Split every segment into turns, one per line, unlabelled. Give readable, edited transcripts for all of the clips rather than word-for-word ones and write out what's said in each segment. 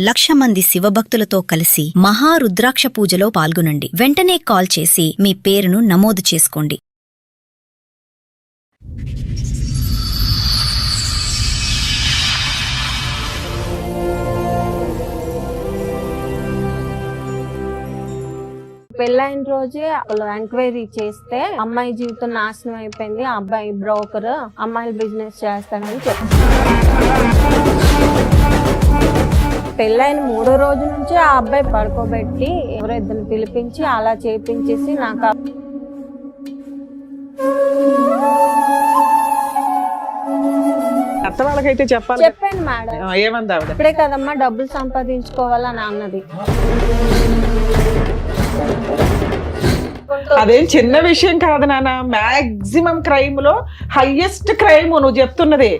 1,00,000 మంది శివభక్తులతో కలిసి మహారుద్రాక్ష పూజలో పాల్గొనండి. వెంటనే కాల్ చేసి మీ పేరును నమోదు చేసుకోండి.
పెళ్ళైన రోజే ఎంక్వైరీ చేస్తే అమ్మాయి జీవితం నాశనం అయిపోయింది, ఆ అబ్బాయి బ్రోకర్, అమ్మాయిలు బిజినెస్ చేస్తాడని చెప్పారు. పెళ్ళైన 3వ రోజు నుంచే ఆ అబ్బాయి పడుకోబెట్టి ఎవరో ఇద్దరిని పిలిపించి అలా చేపించేసి నాకు
అత్త వాళ్ళకైతే చెప్పాలి.
చెప్పాను మేడం.
ఏమంది ఆవిడ?
ఇప్పుడే కదమ్మా డబ్బులు సంపాదించుకోవాలని అన్నది.
అదేం చిన్న విషయం కాదు నాన్న. మాక్సిమం క్రైమ్ లో హైయెస్ట్ క్రైమ్ నువ్వు చెప్తున్నది.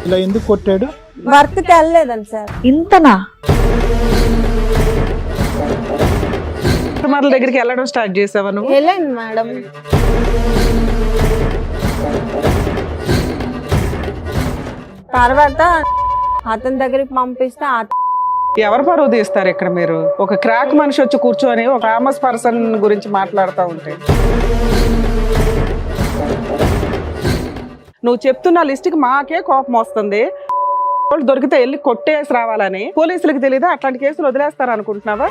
ఇలా ఎందుకు కొట్టాడు?
వర్క్ వెళ్ళలేదని సార్.
ఇంతనా?
కస్టమర్ల దగ్గరికి వెళ్ళడం స్టార్ట్ చేసావా నువ్వు?
వెళ్ళండి మేడం. తర్వాత అతని దగ్గరికి పంపిస్తే
ఎవరు పరువు తీస్తారు ఇక్కడ? మీరు ఒక క్రాక్ మనిషి వచ్చి కూర్చొని ఒక ఫేమస్ పర్సన్ గురించి మాట్లాడుతూ ఉంటే నువ్వు చెప్తున్న లిస్ట్కి మాకే కోపం వస్తుంది. వాళ్ళు దొరికితే వెళ్ళి కొట్టేసి రావాలని పోలీసులకు తెలీదా? అట్లాంటి కేసులు వదిలేస్తారు అనుకుంటున్నావా?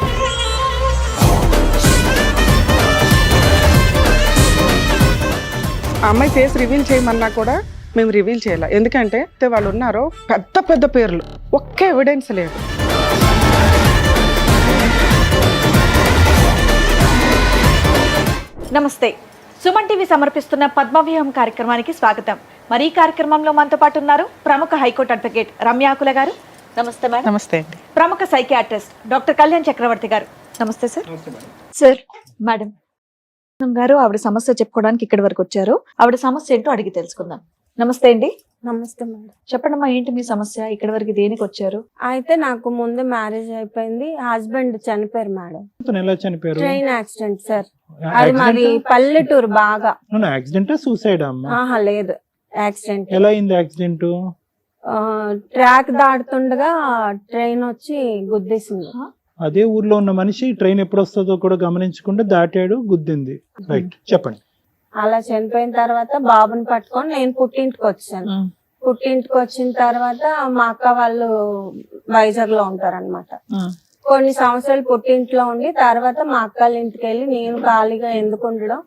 ఆ అమ్మాయి ఫేస్ రివీల్ చేయమన్నా కూడా మేము రివీల్ చేయాలి. ఎందుకంటే వాళ్ళు ఉన్నారు పెద్ద పెద్ద పేర్లు, ఒక్క ఎవిడెన్స్ లేదు.
నమస్తే, సుమన్ టీవీ సమర్పిస్తున్న పద్మవ్యూహం కార్యక్రమానికి స్వాగతం. మరి ఈ కార్యక్రమంలో మనతో పాటు ఉన్నారు ప్రముఖ హైకోర్టు అడ్వకేట్ రమ్యాకుల గారు. నమస్తే మేడం.
నమస్తే అండి.
ప్రముఖ సైకియాట్రిస్ట్ డాక్టర్ కళ్యాణ్ చక్రవర్తి గారు. నమస్తే సార్. సార్, మేడం గారు ఆవిడ సమస్య చెప్పుకోవడానికి ఇక్కడి వరకు వచ్చారు. ఆవిడ సమస్య ఏంటో అడిగి తెలుసుకుందాం. నమస్తే అండి.
నమస్తే మేడం.
చెప్పండమ్మా, ఏంటి మీ సమస్య? ఇక్కడి వరకు దేనికి వచ్చారు?
అయితే నాకు ముందు మ్యారేజ్ అయిపోయింది, హస్బెండ్ చనిపోయారు మేడం.
ఎలా చనిపోయారు?
Train accident sir. అది మాది పల్లెటూరు బాగా.
యాక్సిడెంట్ సూసైడ్ అమ్మా?
ఆహా లేదు, యాక్సిడెంట్.
ఎలా అయింది యాక్సిడెంట్?
ట్రాక్ దాటుతుండగా ట్రైన్ వచ్చి గుద్దేసింది.
అదే ఊర్లో ఉన్న మనిషి ట్రైన్ ఎప్పుడు వస్తుందో కూడా గమనించకుండా దాటాడు, గుద్దింది. రైట్, చెప్పండి.
అలా చనిపోయిన తర్వాత బాబుని పట్టుకొని నేను పుట్టింటికి వచ్చాను. పుట్టింటికి వచ్చిన తర్వాత మా అక్క వాళ్ళు వైజాగ్ లో ఉంటారన్నమాట. కొన్ని సంవత్సరాలు పుట్టింట్లో ఉండి తర్వాత మా అక్కల ఇంటికి వెళ్ళి నేను ఖాళీగా ఎందుకు ఉండడం,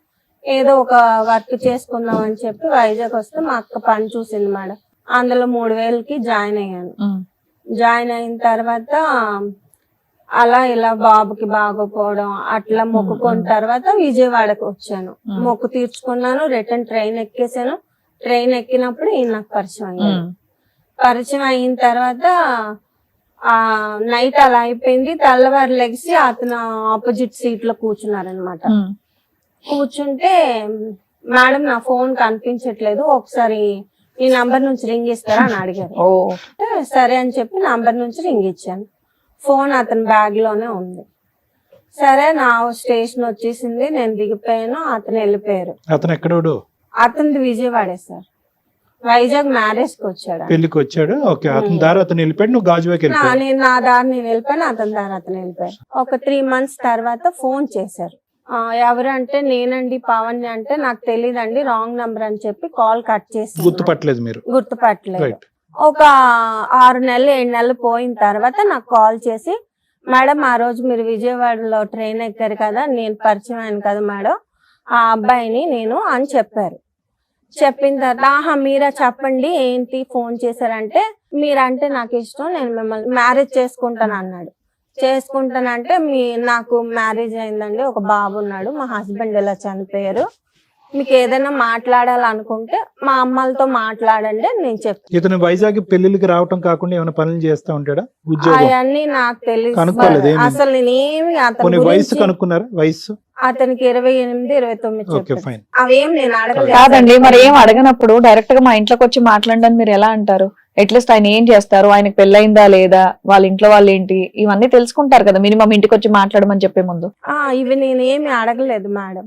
ఏదో ఒక వర్క్ చేసుకుందాం అని చెప్పి వైజాగ్ వస్తే మా అక్క పని చూసింది మేడం. అందులో 3,000కి జాయిన్ అయ్యాను. జాయిన్ అయిన తర్వాత అలా ఇలా బాబుకి బాగోపోవడం అట్లా మొక్కుకున్న తర్వాత విజయవాడకు వచ్చాను. మొక్కు తీర్చుకున్నాను, రిటర్న్ ట్రైన్ ఎక్కేసాను. ట్రైన్ ఎక్కినప్పుడు ఈయన నాకు పరిచయం అయ్యాను. పరిచయం అయిన తర్వాత నైట్ అలా అయిపోయింది. తెల్లవారు లెగిసి అతను ఆపోజిట్ సీట్ లో కూర్చున్నారనమాట. కూర్చుంటే మేడం నా ఫోన్ కనిపించట్లేదు, ఒకసారి ఈ నంబర్ నుంచి రింగ్ ఇస్తారా అని అడిగారు. సరే అని చెప్పి నంబర్ నుంచి రింగ్ ఇచ్చాను. ఫోన్ అతని బ్యాగ్ లోనే ఉంది. సరే నా స్టేషన్ వచ్చేసింది, నేను దిగిపోయాను, అతను వెళ్ళిపోయారు.
అతను ఎక్కడోడు?
అతనిది విజయవాడే సార్. వైజాగ్ మ్యారేజ్ కి వచ్చాడు,
పెళ్లికి వచ్చాడు. ఓకే, అతని దారి అతను వెళ్ళిపోయాడు, నువ్వు గాజువాకి వెళ్ళిపోయావు.
నేను నా దారి నేను వెళ్ళిపోయాను, అతని దారి అతను వెళ్ళిపోయాడు. ఒక 3 months తర్వాత ఫోన్ చేశారు. ఎవరంటే నేనండి పవన్ అంటే నాకు తెలియదండి, రాంగ్ నంబర్ అని చెప్పి కాల్ కట్ చేసి.
గుర్తుపట్టలేదు మీరు?
గుర్తుపట్టలేదు. ఒక 6 నెలలు 7 నెలలు పోయిన తర్వాత నాకు కాల్ చేసి, మేడం ఆ రోజు మీరు విజయవాడలో ట్రైన్ ఎక్కారు కదా, నేను పరిచయం అయ్యాను కదా మేడం, ఆ అబ్బాయిని నేను అని చెప్పారు. చెప్పిన తర్వాత మీరా చెప్పండి ఏంటి ఫోన్ చేశారంటే, మీరంటే నాకు ఇష్టం, నేను మిమ్మల్ని మ్యారేజ్ చేసుకుంటాను అన్నాడు. చేసుకుంటానంటే నాకు మ్యారేజ్ అయిందండి, ఒక బాబు ఉన్నాడు, మా హస్బెండ్ ఇలా చనిపోయారు, మీకు ఏదైనా మాట్లాడాలనుకుంటే మా అమ్మలతో మాట్లాడండి నేను చెప్తాను.
ఇతను వైజాగ్ పెళ్లికి రావటం కాకుండా ఏమైనా పనులు చేస్తా ఉంటాడా?
అవన్నీ నాకు తెలియదు అసలు. నేనేమి అతని
వయసు కనుక్కున్నారా? వయసు
అతనికి 28, 29 అవేం నేను అడగలేదు.
కాదండి, మరి ఏం అడగనప్పుడు డైరెక్ట్ గా మా ఇంట్లోకి వచ్చి మాట్లాడడానికి మీరు ఎలా అంటారు? అట్లీస్ట్ ఆయన ఏం చేస్తారు, ఆయనకు పెళ్ళయిందా లేదా, వాళ్ళ ఇంట్లో వాళ్ళు ఏంటి, ఇవన్నీ తెలుసుకుంటారు కదా మినిమం ఇంటికి వచ్చి మాట్లాడమని చెప్పే ముందు.
ఇవి నేనేమి అడగలేదు మేడం.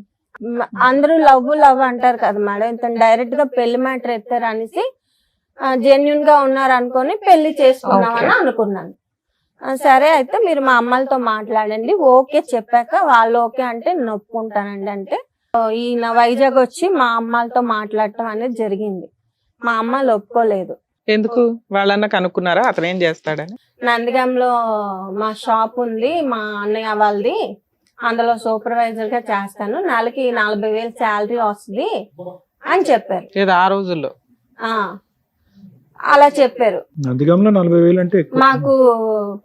అందరూ లవ్ అంటారు కదా మేడం, ఇంత డైరెక్ట్ గా పెళ్లి మ్యాటర్ ఎత్తారు అనేసి జెన్యున్ గా ఉన్నారు అనుకొని పెళ్లి చేసుకున్నామని అనుకున్నాను. సరే అయితే మీరు మా అమ్మలతో మాట్లాడండి, ఓకే చెప్పాక వాళ్ళు ఓకే అంటే నేను ఒప్పుకుంటానండి అంటే ఈయన వైజాగ్ వచ్చి మా అమ్మలతో మాట్లాడటం అనేది జరిగింది. మా అమ్మలు ఒప్పుకోలేదు.
ఎందుకు? వాళ్ళన్నా కనుక్కున్నారా అతను ఏం చేస్తాడని?
నందిగంలో మా షాప్ ఉంది, మా అన్నయ్య వాళ్ళది, అందులో సూపర్వైజర్ గా చేస్తాను, నెలకి 40,000 శాలరీ వస్తుంది అని చెప్పారు.
ఏదో ఆ రోజుల్లో
అలా చెప్పారు.
నందిగంలో 40,000 అంటే ఎక్కువ.
మాకు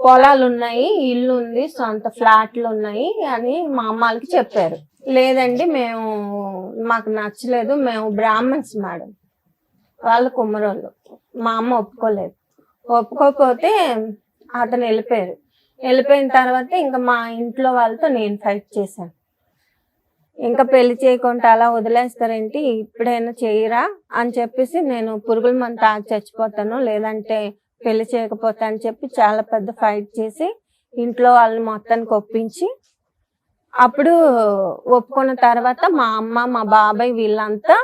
పొలాలు ఉన్నాయి, ఇల్లు ఉంది, సొంత ఫ్లాట్లు ఉన్నాయి అని మా అమ్మాలకి చెప్పారు. లేదండి మేము మాకు నచ్చలేదు, మేము బ్రాహ్మణ్స్ మేడం, వాళ్ళు కుమ్మరోళ్ళు. మా అమ్మ ఒప్పుకోలేదు. ఒప్పుకోకపోతే అతను వెళ్ళిపోయారు. వెళ్ళిపోయిన తర్వాత ఇంకా మా ఇంట్లో వాళ్ళతో నేను ఫైట్ చేశాను. ఇంకా పెళ్లి చేయకుండా అలా వదిలేస్తారేంటి, ఇప్పుడైనా చేయరా అని చెప్పేసి నేను పురుగుల మందు తాగి చచ్చిపోతాను, లేదంటే పెళ్లి చేయకపోతా అని చెప్పి చాలా పెద్ద ఫైట్ చేసి ఇంట్లో వాళ్ళని మొత్తానికి ఒప్పించి అప్పుడు ఒప్పుకున్న తర్వాత మా అమ్మ మా బాబాయ్ వీళ్ళంతా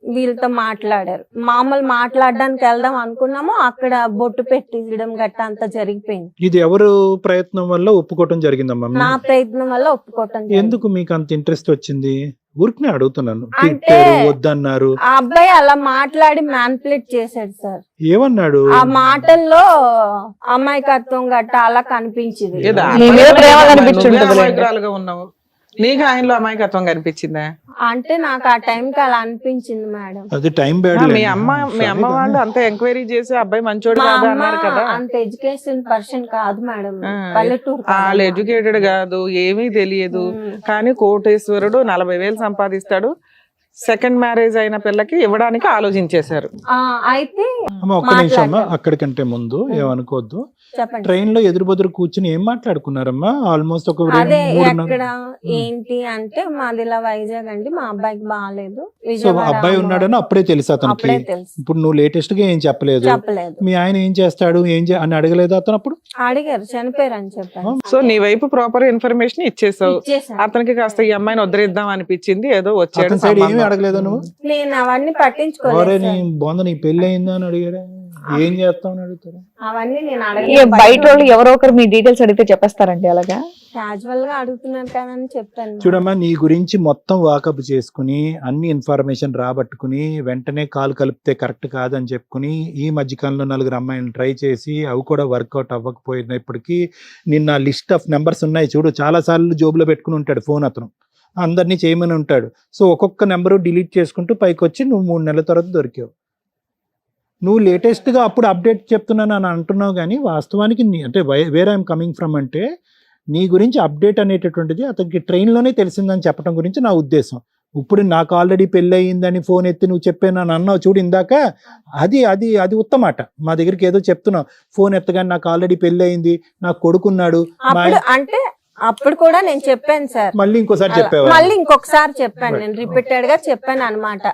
వీళ్ళతో మాట్లాడారు. మామూలు మాట్లాడడానికి వెళ్దాం అనుకున్నాము, అక్కడ బొట్టు పెట్టించడం గట్ట అంతా జరిగిపోయింది.
ఇది ఎవరు ప్రయత్నం వల్ల ఒప్పుకోవటం జరిగిందమ్మా?
నా ప్రయత్నం వల్ల ఒప్పుకోవటం.
ఎందుకు మీకు అంత ఇంట్రెస్ట్ వచ్చింది? ఊరికి అడుగుతున్నాను.
అంటే
వద్దన్నారు.
ఆ అబ్బాయి అలా మాట్లాడి మ్యానిపులేట్ చేశాడు సార్.
ఏమన్నాడు?
ఆ మాటల్లో అమాయకత్వం గట్ట అలా కనిపించింది.
ఉన్నావు, నీకు ఆయనలో అమాయకత్వం కనిపించిందా?
అంటే నాకు ఆ టైంకి అలా అనిపించింది మేడం.
అది టైం బ్యాడ్.
మీ అమ్మ వాళ్ళు అంత ఎంక్వైరీ చేసి అబ్బాయి మంచోడు
మా
కాదు
అమ్మ
అన్నారు కదా.
అంత ఎడ్యుకేషన్ పర్సన్ కాదు మేడం, పల్లెటూరు
వాళ్ళు ఎడ్యుకేటెడ్ కాదు, ఏమీ తెలియదు, కానీ కోటేశ్వరుడు 40,000 సంపాదిస్తాడు, సెకండ్ మ్యారేజ్ అయిన పిల్లకి ఇవ్వడానికి ఆలోచించేశారు.
అయితే
ఒక్క నిమిషం అమ్మా, అక్కడికంటే ముందు ఏమనుకోవద్దు.
చెప్పండి.
ట్రైన్ లో ఎదురు బదురు కూర్చుని ఏం మాట్లాడుకున్నారమ్మా? ఆల్మోస్ట్ ఒక
అదే ఎక్కడ ఏంటి అంటే మాది ఇలా వైజాగ్ అండి, మా అబ్బాయికి బాగాలేదు,
అబ్బాయి ఉన్నాడని అప్పుడే తెలుసు అతనికి.
అప్పుడే తెలుసు.
ఇప్పుడు నువ్వు లేటెస్ట్ గా ఏం చెప్పలేదు.
చెప్పలేదు.
మీ ఆయన ఏం చేస్తాడు అని అడగలేదు అతను? అప్పుడు
అడిగారు, చనిపోయారు అని చెప్పారు.
సో నీ వైపు ప్రాపర్ ఇన్ఫర్మేషన్ ఇచ్చేసావు.
ఇచ్చేసాను.
అతనికి కాస్త ఈ అమ్మాయిని వదిలేద్దాం అనిపించింది, ఏదో వచ్చాడు.
అతని సైడ్ ఏమీ అడగలేదు నువ్వు?
నేను అవన్నీ పట్టించుకోలేదు.
బాగుంది, నీ పెళ్లి అయిందా అని అడిగారా? ఏం చేస్తామని అడుగుతారు?
అవన్నీ నేను అడగలేదు.
బయట వాళ్ళు ఎవరో ఒకరు మీ డీటెయిల్స్ అడిగితే చెప్పేస్తారండి అలాగా?
క్యాజువల్ గా అడుగుతున్నారు కదా అని చెప్పాను.
చూడమ్మా, నీ గురించి మొత్తం వాకప్ చేసుకుని అన్ని ఇన్ఫర్మేషన్ రాబట్టుకుని వెంటనే కాల్ కలిపితే కరెక్ట్ కాదని చెప్పుకుని ఈ మధ్యకాలంలో 4 అమ్మాయిలను ట్రై చేసి అవి కూడా వర్కౌట్ అవ్వకపోయినప్పటికీ నిన్న లిస్ట్ ఆఫ్ నెంబర్స్ ఉన్నాయి చూడు, చాలా సార్లు జోబులో పెట్టుకుని ఉంటాడు ఫోన్ అతను, అందరినీ చేయమని ఉంటాడు. సో ఒక్కొక్క నెంబరు డిలీట్ చేసుకుంటూ పైకి వచ్చి నువ్వు 3 నెలల తర్వాత దొరికావు. నువ్వు లేటెస్ట్గా అప్పుడు అప్డేట్ చెప్తున్నాను అని అంటున్నావు, కానీ వాస్తవానికి అంటే వేర్ ఐఎమ్ కమింగ్ ఫ్రమ్ అంటే నీ గురించి అప్డేట్ అనేటటువంటిది అతనికి ట్రైన్లోనే తెలిసిందని చెప్పడం గురించి నా ఉద్దేశం. ఇప్పుడు నాకు ఆల్రెడీ పెళ్ళి అయ్యిందని ఫోన్ ఎత్తి నువ్వు చెప్పాను అని అన్నావు చూడు ఇందాక, అది అది అది ఉత్తమాట. మా దగ్గరికి ఏదో చెప్తున్నావు, ఫోన్ ఎత్తగానే నాకు ఆల్రెడీ పెళ్ళి అయింది, నాకు కొడుకున్నాడు
అంటే అప్పుడు కూడా నేను చెప్పాను సార్.
మళ్ళీ ఇంకోసారి చెప్పావా?
మళ్ళీ ఇంకొకసారి చెప్పాను, నేను రిపీటెడ్ గా చెప్పాను అనమాట.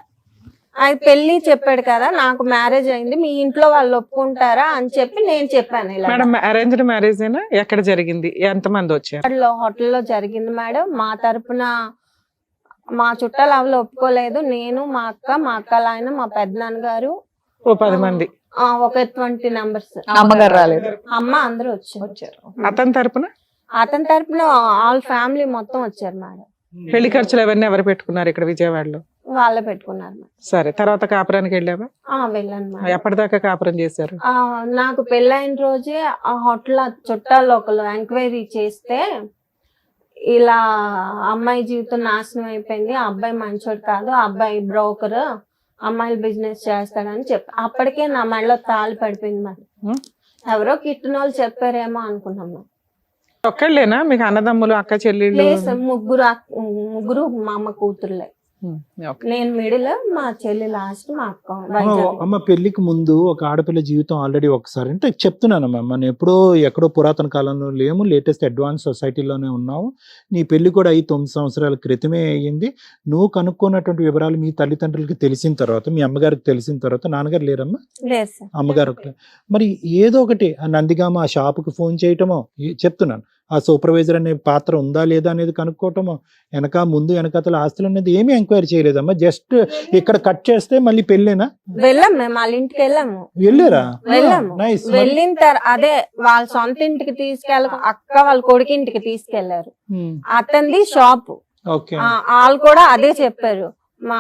అది పెళ్లి చెప్పాడు కదా, నాకు మ్యారేజ్ అయింది, మీ ఇంట్లో వాళ్ళు ఒప్పుకుంటారా అని చెప్పి నేను చెప్పాను.
మేడం అరేంజ్డ్ మ్యారేజ్ అయినా ఎక్కడ జరిగింది? ఎంతమంది వచ్చారు?
హోటల్లో జరిగింది మేడం. మా తరపున మా చుట్టాలు అవలు ఒప్పుకోలేదు. నేను, మా అక్క ఆయన, మా పెద్దనాన్నగారు,
10 మంది,
ఒక 20 నంబర్స్.
అమ్మగారు రాలేదు?
అమ్మ అందరూ వచ్చారు.
అతని తరపున
ఆల్ ఫ్యామిలీ మొత్తం వచ్చారు మేడం.
పెళ్లి ఖర్చులు అవన్నీ ఎవరు పెట్టుకున్నారు ఇక్కడ విజయవాడలో?
వాళ్ళే పెట్టుకున్నారు.
సరే, తర్వాత కాపురానికి వెళ్ళావా?
వెళ్ళాను మేడం.
ఎప్పటిదాకా కాపురం చేశారు?
నాకు పెళ్ళైన రోజే ఆ హోటల్ చుట్టాలు ఒకళ్ళు ఎంక్వైరీ చేస్తే ఇలా అమ్మాయి జీవితం నాశనం అయిపోయింది, ఆ అబ్బాయి మంచోడు కాదు, ఆ అబ్బాయి బ్రోకర్, అమ్మాయిలు బిజినెస్ చేస్తాడని చెప్పి అప్పటికే నా మెడలో తాళి పడిపోయింది. మరి ఎవరో కిట్టిన వాళ్ళు చెప్పారేమో అనుకున్నాం.
ఒక్కళ్ళేనా మీకు అన్నదమ్ములు, అక్క చెల్లెళ్ళు?
ముగ్గురు మా అమ్మ కూతుర్లే. నేను మిడిల్, మా చెల్లి లాస్ట్, మా అక్క.
అమ్మ పెళ్లికి ముందు ఒక ఆడపిల్ల జీవితం ఆల్రెడీ ఒకసారి అంటే చెప్తున్నానమ్మా, మనం ఎక్కడో పురాతన కాలంలో లేము, లేటెస్ట్ అడ్వాన్స్ సొసైటీలోనే ఉన్నాము. నీ పెళ్లి కూడా 9 సంవత్సరాల క్రితమే అయ్యింది. నువ్వు కనుక్కున్నటువంటి వివరాలు మీ తల్లిదండ్రులకి తెలిసిన తర్వాత, మీ అమ్మగారికి తెలిసిన తర్వాత, నాన్నగారు లేరమ్మా? అమ్మగారు. మరి ఏదో ఒకటి నందిగామ ఆ షాపుకి ఫోన్ చేయటమో చెప్తున్నాను, ఆ సూపర్వైజర్ అనే పాత్ర ఉందా లేదా అనేది కనుక్కోవటం, ముందు వెనకాతల ఆస్తులు అనేది ఏమీ ఎంక్వైరీ చేయలేదమ్మా. జస్ట్ ఇక్కడ కట్ చేస్తే మళ్ళీ పెళ్ళేనా?
వెళ్ళాం మేము వాళ్ళ ఇంటికి వెళ్ళాము.
వెళ్ళారా?
వెళ్ళాము.
నైస్.
వెళ్ళిన అదే వాళ్ళ సొంత ఇంటికి అక్క వాళ్ళ కొడుకు ఇంటికి తీసుకెళ్లారు. అతనిది షాప్.
ఓకే.
వాళ్ళు కూడా అదే చెప్పారు, మా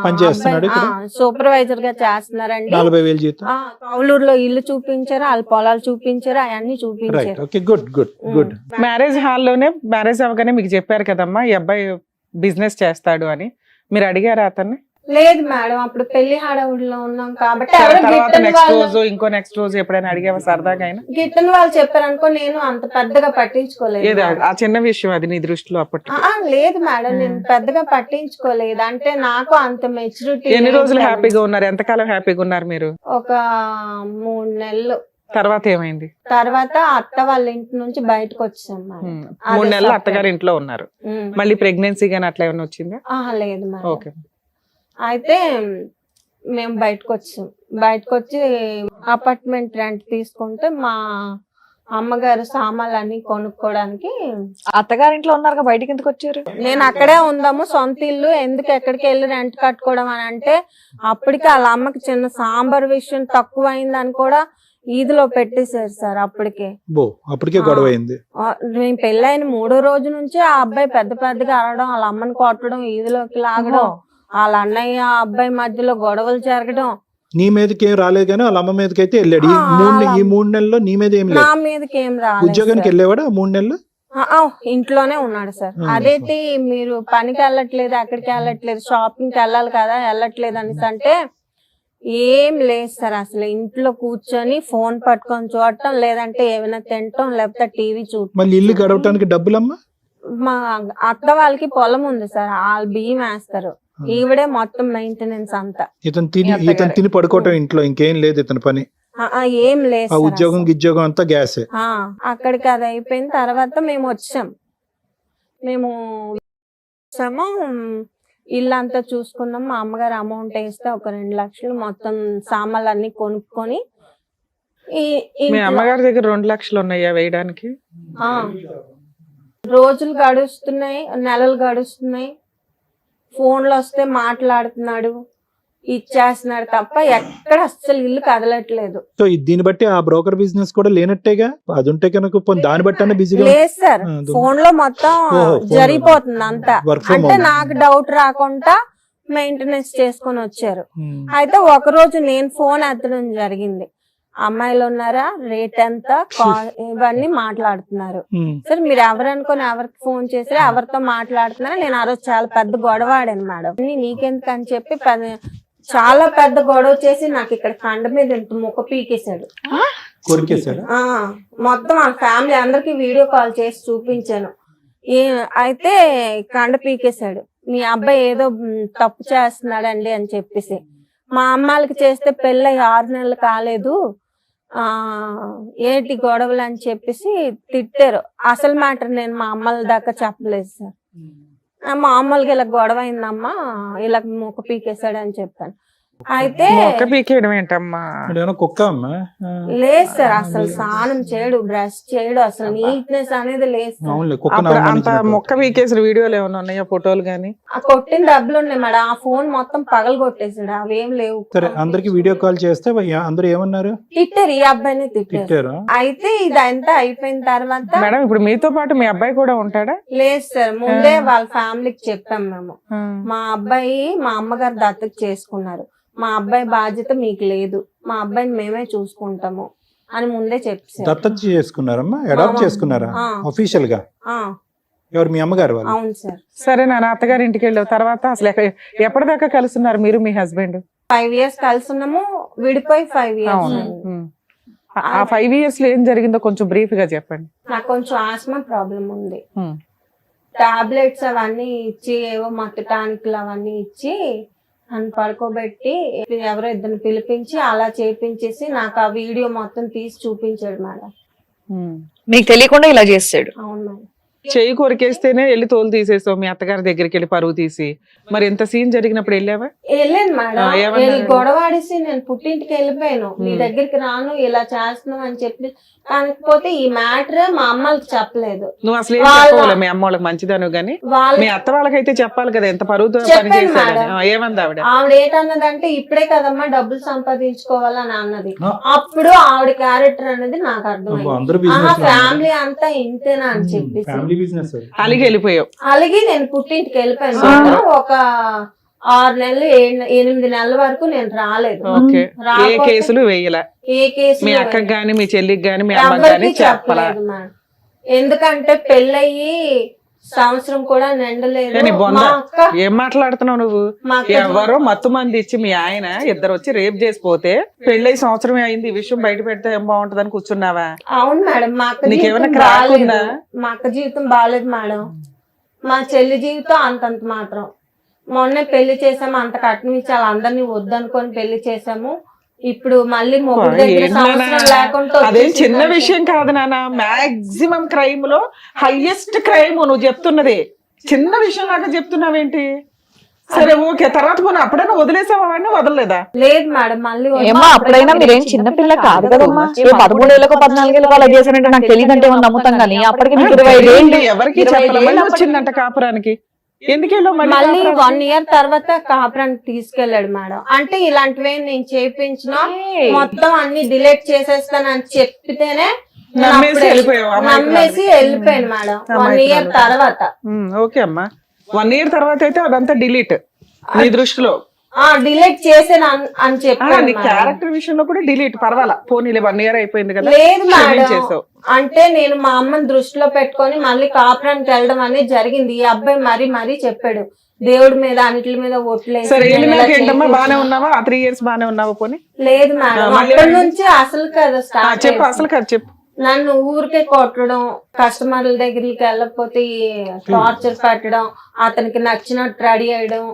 పని చేస్తున్నాడు ఇక్కడ?
సూపర్వైజర్ గా చేస్తున్నారండి.
40,000 జీతం.
కౌలూరులో ఇల్లు చూపించారు, వాళ్ళ పొలాలు చూపించారు, అవన్నీ చూపించారు.
Right. Okay, good good good.
Marriage హాల్లోనే మ్యారేజ్ అవ్వగానే మీకు చెప్పారు కదమ్మా ఈ అబ్బాయి బిజినెస్ చేస్తాడు అని, మీరు అడిగారా అతన్ని?
లేదు మేడం, అప్పుడు పెళ్లి హడావుడిలో ఉన్నాం కాబట్టి
తర్వాత నెక్స్ట్ రోజు ఇంకో నెక్స్ట్ రోజు ఎప్పుడైనా అడిగావా సరదాగా అయినా?
గిట్టని వాళ్ళు చెప్పారు అనుకో, నేను అంత పెద్దగా పట్టించుకోలేదు.
ఏది ఆ చిన్న విషయం అది నీ దృష్టిలో అప్పట్లో?
లేదు మేడం, నేను పెద్దగా పట్టించుకోలేదు. అంటే నాకు అంత మెచ్యూరిటీ.
ఎన్ని రోజులు హ్యాపీగా ఉన్నారు? ఎంతకాలం హ్యాపీగా ఉన్నారు మీరు?
ఒక 3 నెలలు.
తర్వాత ఏమైంది?
తర్వాత అత్త వాళ్ళ ఇంటి నుంచి బయటకు వచ్చాం మేడం.
3 నెలలు అత్తగారి ఇంట్లో ఉన్నారు. మళ్ళీ ప్రెగ్నెన్సీ గానీ అట్లా ఏమైనా వచ్చిందా?
లేదు మేడం.
ఓకే.
అయితే మేము బయటకు వచ్చి అపార్ట్మెంట్ రెంట్ తీసుకుంటే మా అమ్మగారు సామాన్లు అన్ని కొనుక్కోవడానికి.
అత్తగారింట్లో ఉన్నారు, బయటికి ఎందుకు వచ్చారు?
నేను అక్కడే ఉందాము, సొంత ఇల్లు ఎందుకు ఎక్కడికి వెళ్ళి రెంట్ కట్టుకోవడం అని అంటే, అప్పటికి వాళ్ళ అమ్మకి చిన్న సాంబార్ విషయం తక్కువ అయిందని కూడా ఈదిలో పెట్టేశారు సార్.
అప్పటికే గొడవ అయింది.
మేము పెళ్ళైన 3వ రోజు నుంచి ఆ అబ్బాయి పెద్దగా అరవడం, వాళ్ళ అమ్మని కొట్టడం, ఈదిలోకి లాగడం, వాళ్ళ అన్నయ్య అబ్బాయి మధ్యలో గొడవలు జరగడం.
నీ మీదకి ఏం రాలేదు కానీ వాళ్ళ అమ్మ మీదకి అయితే వెళ్ళాడు. ఈ 3 నెలల్లో నీ మీద ఏం లేదు?
నా మీదకి ఏం రాలేదు.
ఉద్యోగానికి వెళ్ళేవాడు 3 నెలలు?
ఇంట్లోనే ఉన్నాడు సార్. అదేంటి మీరు పనికి వెళ్ళట్లేదు, అక్కడికి వెళ్ళట్లేదు, షాపింగ్కి వెళ్ళాలి కదా వెళ్ళట్లేదు అనేసి అంటే, ఏం లేదు సార్, అసలు ఇంట్లో కూర్చొని ఫోన్ పట్టుకొని చూడటం, లేదంటే ఏమైనా తినటం, లేకపోతే టీవీ చూడటం.
మళ్ళీ ఇల్లు గడవటానికి డబ్బులమ్మా?
మా అత్త వాళ్ళకి పొలం ఉంది సార్, వాళ్ళు బియ్యం వేస్తారు, ఈవిడే మొత్తం మెయింటెనెన్స్ అంతా.
ఇతను తిని పడుకోవటం ఇంట్లో, ఇంకేం లేదు ఇతని పని?
ఏం లేదు.
ఉద్యోగం అంతా గ్యాస్.
అక్కడికి అది అయిపోయిన తర్వాత మేము వచ్చాము. ఇల్లు అంతా చూసుకున్నాం. మా అమ్మగారు అమౌంట్ వేస్తే ఒక 2 లక్షలు మొత్తం సామాన్లు అన్ని కొనుక్కొని.
మీ అమ్మగారి దగ్గర 2 లక్షలు ఉన్నాయా వేయడానికి?
రోజులు గడుస్తున్నాయి, నెలలు గడుస్తున్నాయి, ఫోన్లు వస్తే మాట్లాడుతున్నాడు, ఇచ్చేస్తున్నాడు తప్ప ఎక్కడ అస్సలు ఇల్లు కదలట్లేదు.
సో దీన్ని బట్టి ఆ బ్రోకర్ బిజినెస్ కూడా లేనట్టేగా? అది ఉంటే కనుక దాన్ని బట్టి బిజీగా
లేదు సార్, ఫోన్ లో మొత్తం జరిగిపోతుంది అంతా. అంటే నాకు డౌట్ రాకుండా మెయింటెనెన్స్ చేసుకొని వచ్చారు. అయితే ఒక రోజు నేను ఫోన్ ఎత్తడం జరిగింది, అమ్మాయిలు ఉన్నారా, రేట్ ఎంత, ఇవన్నీ మాట్లాడుతున్నారు. సార్ మీరు ఎవరు అనుకుని ఎవరికి ఫోన్ చేసి ఎవరితో మాట్లాడుతున్నారా? నేను ఆ రోజు చాలా పెద్ద గొడవ ఆడాను మేడం. నీకెందుకు అని చెప్పి చాలా పెద్ద గొడవ చేసి నాకు ఇక్కడ కండ మీద ఇంత ముక్క పీకేశాడు. మొత్తం ఆ ఫ్యామిలీ అందరికి వీడియో కాల్ చేసి చూపించాను. అయితే కండ పీకేశాడు. మీ అబ్బాయి ఏదో తప్పు చేస్తున్నాడండి అని చెప్పేసి. మా అమ్మాయిలకి చేస్తే పెళ్ళి 6 నెలలు కాలేదు, ఏంటి గొడవలు అని చెప్పేసి తిట్టారు. అసలు మ్యాటర్ నేను మా అమ్మల దాకా చెప్పలేదు సార్. మామూలుగా ఇలా గొడవ అయిందమ్మా, ఇలా ముక్క పీకేశాడు అని చెప్పాను. అయితే
కుక్క అమ్మా?
లేదు సార్, అసలు స్నానం చేయడు, బ్రష్ చేయడు, అసలు నీట్నెస్ అనేది లేదు.
మొక్క పీకేసిన వీడియోలు ఏమైనా ఉన్నాయా, ఫోటోలు గానీ?
ఆ కొట్టిన డబ్బులు ఉన్నాయి మేడం, ఆ ఫోన్ మొత్తం పగలు కొట్టేసాడు, అవేం లేవు.
అందరికి వీడియో కాల్ చేస్తే అందరూ ఏమన్నారు?
తిట్టారు, ఈ అబ్బాయిని తిట్టారు. అయితే ఇదంతా అయిపోయిన తర్వాత
మేడం ఇప్పుడు మీతో పాటు మీ అబ్బాయి కూడా ఉంటాడా?
లేదు సార్, ముందే వాళ్ళ ఫ్యామిలీకి చెప్పాం మేము, మా అబ్బాయి మా అమ్మగారు దత్తత చేసుకున్నారు, మా అబ్బాయి బాధ్యత మీకు లేదు, మా అబ్బాయిని మేమే చూసుకుంటాము అని ముందే చెప్పారు.
దత్తత చేసుకున్నారమ్మా? అడాప్ట్ చేసుకున్నారా అఫీషియల్ గా? ఎవరు, మీ అమ్మగారు వాళ్ళు?
అవును సార్.
సరే నాన్న, అత్తగారి ఇంటికి వెళ్ళిన తర్వాత అసలు ఎప్పటిదాకా కలుస్తున్నారు మీరు మీ హస్బెండ్?
5 years కలుసున్నాము, విడిపోయి 5 years.
ఆ 5 years లో ఏం జరిగిందో కొంచెం బ్రీఫ్ గా చెప్పండి.
నాకు కొంచెం ఆస్మా ప్రాబ్లం ఉంది, టాబ్లెట్స్ అవన్నీ ఇచ్చి, ఏవో మత్తు టానిక్లు అవన్నీ ఇచ్చి నన్ను పడుకోబెట్టి ఎవరో ఇద్దరిని పిలిపించి అలా చేపించేసి నాకు ఆ వీడియో మొత్తం తీసి చూపించాడు మేడం.
మీకు తెలియకుండా ఇలా చేస్తాడు?
అవును మేడం.
చెయ్యి కొరికేస్తేనే వెళ్ళి తోలు తీసేసావు మీ అత్తగారి దగ్గరికి వెళ్ళి పరువు తీసి. మరి ఎంత సీన్ జరిగినప్పుడు వెళ్ళావా?
వెళ్ళాను మేడం.
ఏమన్నారు?
వెళ్ళి గొడవ ఆడేసి నేను పుట్టింటికి వెళ్ళిపోయాను. నీ దగ్గరికి రాను, ఇలా చేస్తున్నావు అని చెప్పి. కాకపోతే ఈ మ్యాటర్ మా అమ్మకి చెప్పలేదు.
నువ్వు అసలు ఏం చెప్పవాలి మీ అమ్మ వాళ్ళకి? మంచిదాను గానీ మీ అత్త వాళ్ళకైతే చెప్పాలి కదా ఎంత పరువుతో పని చేశాడని. ఏమంది ఆవిడ?
ఆవిడ ఏంటన్నదంటే ఇప్పుడే కదమ్మా డబ్బులు సంపాదించుకోవాలని అన్నది. అప్పుడు ఆవిడ క్యారెక్టర్ అనేది నాకు అర్థమైంది. ఫ్యామిలీ అంతా ఇంతేనా అని చెప్పి
అలిగి వెళ్ళిపోయావు.
అలాగే నేను పుట్టింటికి వెళ్ళిపోయాను. ఒక 6 నెలలు 8 నెలల వరకు నేను రాలేదు.
ఏ కేసులు వేయలే?
ఏ కేసు
మీ అక్కకి గాని మీ చెల్లికి గాని మీ అమ్మకి గాని చెప్పలేదు
మేడం. ఎందుకంటే పెళ్ళయి సంవత్సరం కూడా నిండలేదు.
ఏం మాట్లాడుతున్నావు నువ్వు? ఎవరో మత్తు మంది ఇచ్చి మీ ఆయన ఇద్దరు వచ్చి రేప్ చేసిపోతే పెళ్ళై సంవత్సరమే అయింది, ఈ విషయం బయట పెడితే ఏం బాగుంటదని కూర్చున్నావా?
అవును మేడం.
నీకేమైనా క్రాక్ ఉందా?
మా అక్క జీవితం బాగాలేదు మేడం. మా చెల్లి జీవితం అంతంత మాత్రం. మొన్నే పెళ్లి చేసాము, అంత కట్నం ఇచ్చి అందరినీ వద్దనుకొని పెళ్లి చేసాము. ఇప్పుడు మళ్ళీ మొగుడు దగ్గర సంవత్సరం లేకుండా
అదే చిన్న విషయం కాదు నాన్న. మాక్సిమం క్రైమ్ లో హైయెస్ట్ క్రైమ్ నువ్వు చెప్తున్నది. చిన్న విషయం లాగా చెప్తున్నావేంటి? సరే ఓకే, తర్వాత పోనీ అప్పుడైనా వదిలేసావా? వాడిని వదలలేదా?
లేదు మేడం. మళ్ళీ
ఏమో అప్పుడైనా మీరేం చిన్నపిల్ల కాదు కదమ్మా. 13 ఏళ్ళకో 14 ఏళ్ళకో అలా చేశానంటే నాకు తెలియదంటే నమ్ముతాం కానీ అప్పటికి మీకు 25 ఏళ్ళు.
ఎవరికి చెప్పాలి వచ్చిందంట కాపురానికి? ఎందుకెళ్ళో
మళ్ళీ 1 ఇయర్ తర్వాత కాపురానికి తీసుకెళ్లాడు మేడం. అంటే ఇలాంటివి నేను చేయించిన మొత్తం అన్ని డిలీట్ చేసేస్తానని చెప్పితేనే నమ్మేసి వెళ్ళిపోయాను మేడం 1 ఇయర్ తర్వాత.
ఓకే అమ్మా, 1 ఇయర్ తర్వాత అయితే అదంతా డిలీట్ నీ దృష్టిలో?
డిలీట్ చేసాను అని చెప్పి
క్యారెక్టర్ విషయంలో కూడా డిలీట్ పర్వాలా, పోనీలే 1 ఇయర్ అయిపోయింది కదా.
లేదు మేడం, అంటే నేను మా అమ్మని దృష్టిలో పెట్టుకొని మళ్ళీ కాపురానికి వెళ్ళడం అనేది జరిగింది. ఈ అబ్బాయి మరీ చెప్పాడు దేవుడి మీద అన్నిటి మీద ఓట్లేదు.
బానే ఉన్నావా? 3 ఇయర్స్ బానే ఉన్నావా? పోనీ
లేదు మేడం, అక్కడి నుంచి అసలు కదా స్టార్ట్.
చెప్పు అసలు కదా చెప్పు.
నన్ను ఊరికే కొట్టడం, కస్టమర్ల దగ్గరికి వెళ్ళకపోతే టార్చర్ పెట్టడం, అతనికి నచ్చినట్టు రెడీ అయ్యడం,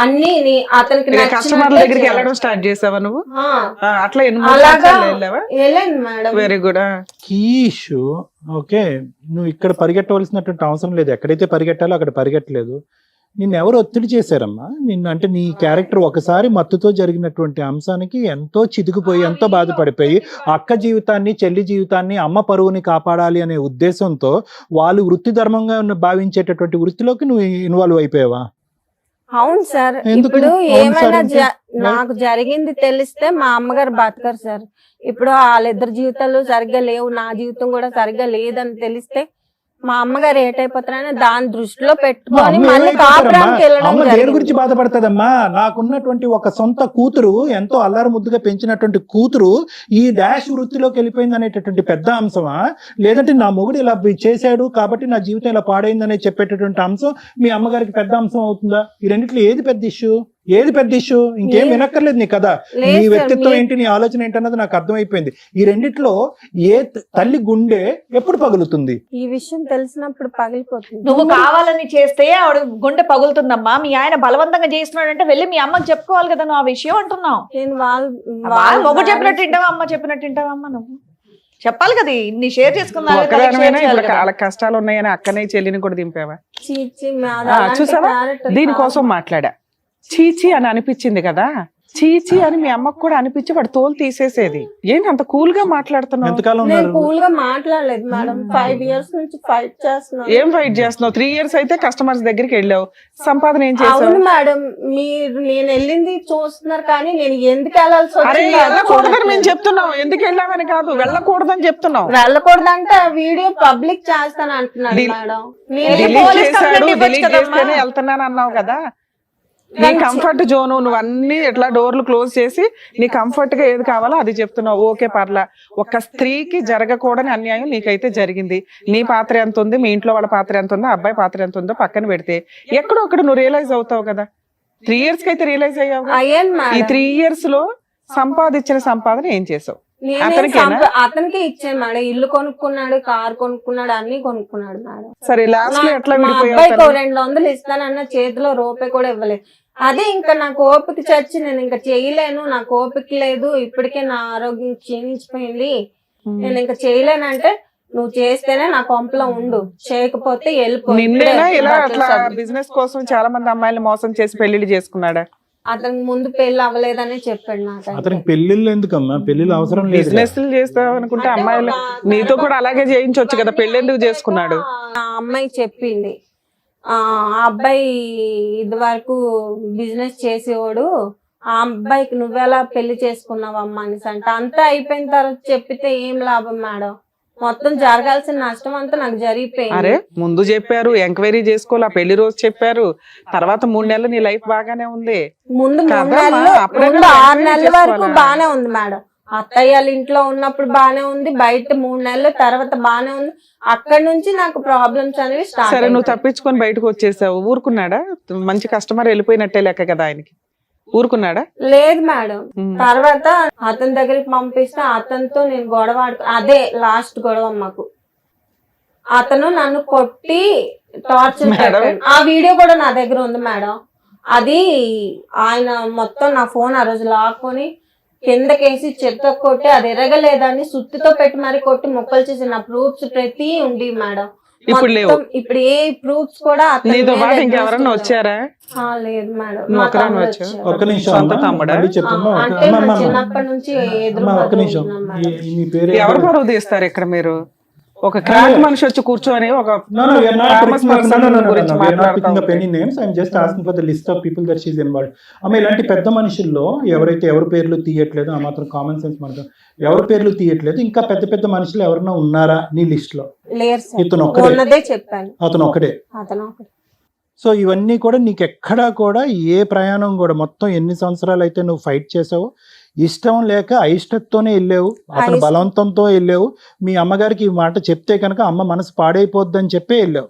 అన్ని అతనికి
కస్టమర్ల దగ్గరికి వెళ్ళడం స్టార్ట్ చేసావా నువ్వు? అట్లా
వెళ్ళాను madam.
Very good.
Kishu okay, నువ్వు ఇక్కడ పరిగెట్టవలసినటువంటి అవసరం లేదు. ఎక్కడైతే పరిగెట్టాలో అక్కడ పరిగెట్టలేదు. నిన్ను ఎవరు ఒత్తిడి చేశారమ్మా? నిన్ను అంటే నీ క్యారెక్టర్ ఒకసారి మత్తుతో జరిగినటువంటి అంశానికి ఎంతో చితికిపోయి ఎంతో బాధపడిపోయి అక్క జీవితాన్ని, చెల్లి జీవితాన్ని, అమ్మ పరువుని కాపాడాలి అనే ఉద్దేశంతో వాళ్ళు వృత్తి ధర్మంగా భావించేటటువంటి వృత్తిలోకి నువ్వు ఇన్వాల్వ్ అయిపోయావా?
అవును సార్. ఇప్పుడు ఏమైనా నాకు జరిగింది తెలిస్తే మా అమ్మగారు బతకరు సార్. ఇప్పుడు వాళ్ళిద్దరు జీవితాలు సరిగ్గా లేవు, నా జీవితం కూడా సరిగ్గా లేదని తెలిస్తే మా అమ్మగారు ఏటైపోతారని దాని దృష్టిలో పెట్టుకొని మళ్ళీ కాపురానికి వెళ్ళడం.
దేని గురించి బాధపడతాదమ్మా? నాకున్నటువంటి ఒక సొంత కూతురు, ఎంతో అల్లారు ముద్దుగా పెంచినటువంటి కూతురు ఈ డాష్ వృత్తిలోకి వెళ్ళిపోయింది అనేటటువంటి పెద్ద అంశమా? లేదంటే నా మొగుడు ఇలా చేశాడు కాబట్టి నా జీవితం ఇలా పాడైందనే చెప్పేటటువంటి అంశం మీ అమ్మగారికి పెద్ద అంశం అవుతుందా? ఈ రెండిట్లో ఏది పెద్ద ఇష్యూ? ఏది పెద్ద ఇష్యూ? ఇంకేం వినక్కర్లేదు నీ కదా, నీ వ్యక్తిత్వం ఏంటి, నీ ఆలోచన ఏంటన్నది నాకు అర్థమైపోయింది. ఈ రెండిట్లో ఏ తల్లి గుండె ఎప్పుడు పగులుతుంది?
ఈ విషయం తెలిసినప్పుడు పగిలిపోతుంది.
నువ్వు కావాలని చేస్తే ఆవిడ గుండె పగులుతుందమ్మా. మీ ఆయన బలవంతంగా చేస్తున్నాడంటే వెళ్ళి మీ అమ్మకి చెప్పుకోవాలి కదా నువ్వు ఆ విషయం అంటున్నావు.
నేను
మొగ్గు చెప్పినట్టు వింటావా, అమ్మ చెప్పినట్టు వింటావా? అమ్మ నువ్వు చెప్పాలి కదా, నీ షేర్ చేసుకుందా?
వాళ్ళ కష్టాలు ఉన్నాయని అక్కనే చెల్లిని కూడా దింపావా? చూసావా, దీనికోసం మాట్లాడా. చీచి అని అనిపించింది కదా, చీచి అని మీ అమ్మకు కూడా అనిపించి వాడు తోలు తీసేసేది. ఏంటి అంత కూల్ గా మాట్లాడుతున్నావు?
నేను కూల్ గా మాట్లాడలేదు మేడం. 5 ఇయర్స్ నుంచి ఫైట్ చేస్తున్నాను.
ఏం ఫైట్ చేస్తున్నావు? 3 ఇయర్స్ అయితే కస్టమర్స్ దగ్గరికి వెళ్ళావు, సంపాదన ఏం చేసావు?
అవును మేడం, మీరు నేను వెళ్ళింది చూస్తున్నారు కానీ నేను ఎందుకు వెళ్ళాల్సి వచ్చింది?
వెళ్ళకూడదని మేము చెప్తున్నాం. ఎందుకు వెళ్ళామని కాదు, వెళ్ళకూడదని చెప్తున్నాం.
వెళ్ళకూడదంటే ఆ వీడియో పబ్లిక్ చేస్తాను అంటున్నాడు మేడం.
డిలీట్ చేస్తేనే వెళ్తున్నాను అన్నావు కదా. నీ కంఫర్ట్ జోను, నువ్వు అన్ని ఎట్లా డోర్లు క్లోజ్ చేసి నీ కంఫర్ట్ గా ఏది కావాలో అది చెప్తున్నావు. ఓకే పర్లా. ఒక స్త్రీకి జరగకూడని అన్యాయం నీకైతే జరిగింది. నీ పాత్ర ఎంత ఉంది, మీ ఇంట్లో వాళ్ళ పాత్ర ఎంత ఉందో, అబ్బాయి పాత్ర ఎంత ఉందో పక్కన పెడితే ఎక్కడో ఒకటి నువ్వు రియలైజ్ అవుతావు కదా. 3 ఇయర్స్ కి అయితే రియలైజ్ అయ్యావు. ఈ 3 ఇయర్స్ లో సంపాదించిన సంపాదన ఏం చేసావు?
అతనికి ఇచ్చాను మేడం. ఇల్లు కొనుక్కున్నాడు, కార్ కొనుక్కున్నాడు, అన్ని కొనుక్కున్నాడు మేడం.
సరే లాస్ట్ లో ఎట్లా
అబ్బాయికి 200 ఇస్తానన్న చేతిలో రూపాయి కూడా ఇవ్వలేదు. అదే ఇంకా నాకు ఓపిక చచ్చి నేను ఇంకా చేయలేను, నాకు ఓపిక లేదు, ఇప్పటికే నా ఆరోగ్యం క్షీణించిపోయింది, నేను ఇంకా చేయలేనంటే నువ్వు చేస్తేనే నా కొంపలో ఉండు, చేయకపోతే వెళ్ళిపో.
నిన్నేనా ఇలా
బట్టలు
అట్లా
సర్దు.
బిజినెస్ కోసం చాలా మంది అమ్మాయిలు మోసం చేసి పెళ్లిళ్ళు చేసుకున్నాడా?
అతనికి ముందు పెళ్లి అవ్వలేదని చెప్పాడు నాకు.
అతనికి పెళ్లిళ్ళు ఎందుకమ్మా? పెళ్లిళ్ళు అవసరం లేదు.
బిజినెస్ చేస్తావు అనుకుంటే అమ్మాయిలు నీతో కూడా అలాగే చేయించవచ్చు కదా, పెళ్లి ఎందుకు చేసుకున్నాడు?
ఆ అమ్మాయి చెప్పింది, ఆ అబ్బాయి ఇది వరకు బిజినెస్ చేసేవాడు, ఆ అబ్బాయికి నువ్వెలా పెళ్లి చేసుకున్నావమ్మా అనేసి అంటే, అంతా అయిపోయిన తర్వాత చెప్పితే ఏం లాభం మేడం, మొత్తం జరగాల్సిన నష్టం అంతా నాకు జరిగిపోయింది.
అరే ముందు చెప్పారు, ఎంక్వైరీ చేసుకోవాలి, ఆ పెళ్లి రోజు చెప్పారు, తర్వాత 3 నెలలు నీ లైఫ్ బాగానే ఉంది.
ముందు 3
కదమ్మా,
నెలలు
అప్పుడే
ముందు
కదా
6 నెలల
ఎంక్వైరీ
వరకు
చేసుకోవాలా?
బానే ఉంది మేడం. అత్తయ్య వాళ్ళ ఇంట్లో ఉన్నప్పుడు బానే ఉంది, బయట 3 నెలల తర్వాత బానే ఉంది. అక్కడి నుంచి నాకు ప్రాబ్లమ్స్ అనేవి స్టార్ట్.
సరే నువ్వు తప్పించుకొని బయటకు వచ్చేసావు, ఊరుకున్నాడా? మంచి కస్టమర్ వెళ్ళిపోయినట్టే లెక్క కదా ఆయనకి, ఊరుకున్నాడా?
లేదు మేడం. తర్వాత అతని దగ్గరికి పంపిస్తే అతనితో నేను గొడవ అదే లాస్ట్ గొడవ మాకు. అతను నన్ను కొట్టి టార్చర్ పెట్టాడు. ఆ వీడియో కూడా నా దగ్గర ఉంది మేడం. అది ఆయన మొత్తం నా ఫోన్ ఆ రోజు లాక్కొని కిందకేసి చెత్త కొట్టి అది ఎరగలేదని సుత్తితో పెట్టి మరి కొట్టి ముక్కలు చేసి నా ప్రూఫ్స్ ప్రతి ఉంది మేడం.
ఇప్పుడు లేవు.
మొత్తం ఇప్పుడు ఏ ప్రూఫ్స్ కూడా అతని
నీతో
మీద
పాటు
exhaust
ఇంకెవరన్నా
ఉండవు.
వచ్చారా?
లేదు మేడం.
నువ్వు
మా
ఒక్కదానివే
తమ్ముడు
వచ్చావా?
వచ్చాడు.
ఒక్క నిమిషం
సొంత
అమ్మా,
తమ్ముడా?
మళ్ళీ చెప్పమ్మా.
అంటే మా చిన్నప్పటి నుంచి
అమ్మా ఒక్క నిమిషం. మీ పేరు
ఎవరు పరువు తీస్తారు ఇక్కడ? మీరు ఒక క్రాక్ మనిషి వచ్చి కూర్చొని ఒక
No, we are not
famous
picking up-
person
no, no, no, no,
గురించి
no, we are not
మాట్లాడుతా
picking up
ఉంటే.
any names. I'm just asking for the list of people that she's involved. అమ్మ ఇలాంటి పెద్ద మనుషుల్లో ఎవరైతే ఎవరి పేర్లు తీయట్లేదు, ఆ మాత్రం కామన్ సెన్స్ మనకు ఎవరి పేర్లు తీయట్లేదు, ఇంకా పెద్ద పెద్ద మనుషులు ఎవరైనా ఉన్నారా నీ లిస్ట్ లో?
లేరు సార్.
ఇతను ఒక్కడే.
ఉన్నదే చెప్పాను.
అతను ఒకడే.
అతను ఒకటి.
సో ఇవన్నీ కూడా నీకు ఎక్కడా కూడా ఏ ప్రయాణం కూడా మొత్తం ఎన్ని సంవత్సరాలు అయితే నువ్వు ఫైట్ చేసావో, ఇష్టం లేక అయిష్టతోనే వెళ్ళావు, అతను
అయిష్టం.
బలవంతంతో వెళ్ళావు. మీ అమ్మగారికి ఈ మాట చెప్తే కనుక అమ్మ మనసు పాడైపోద్దని చెప్పే వెళ్ళావు.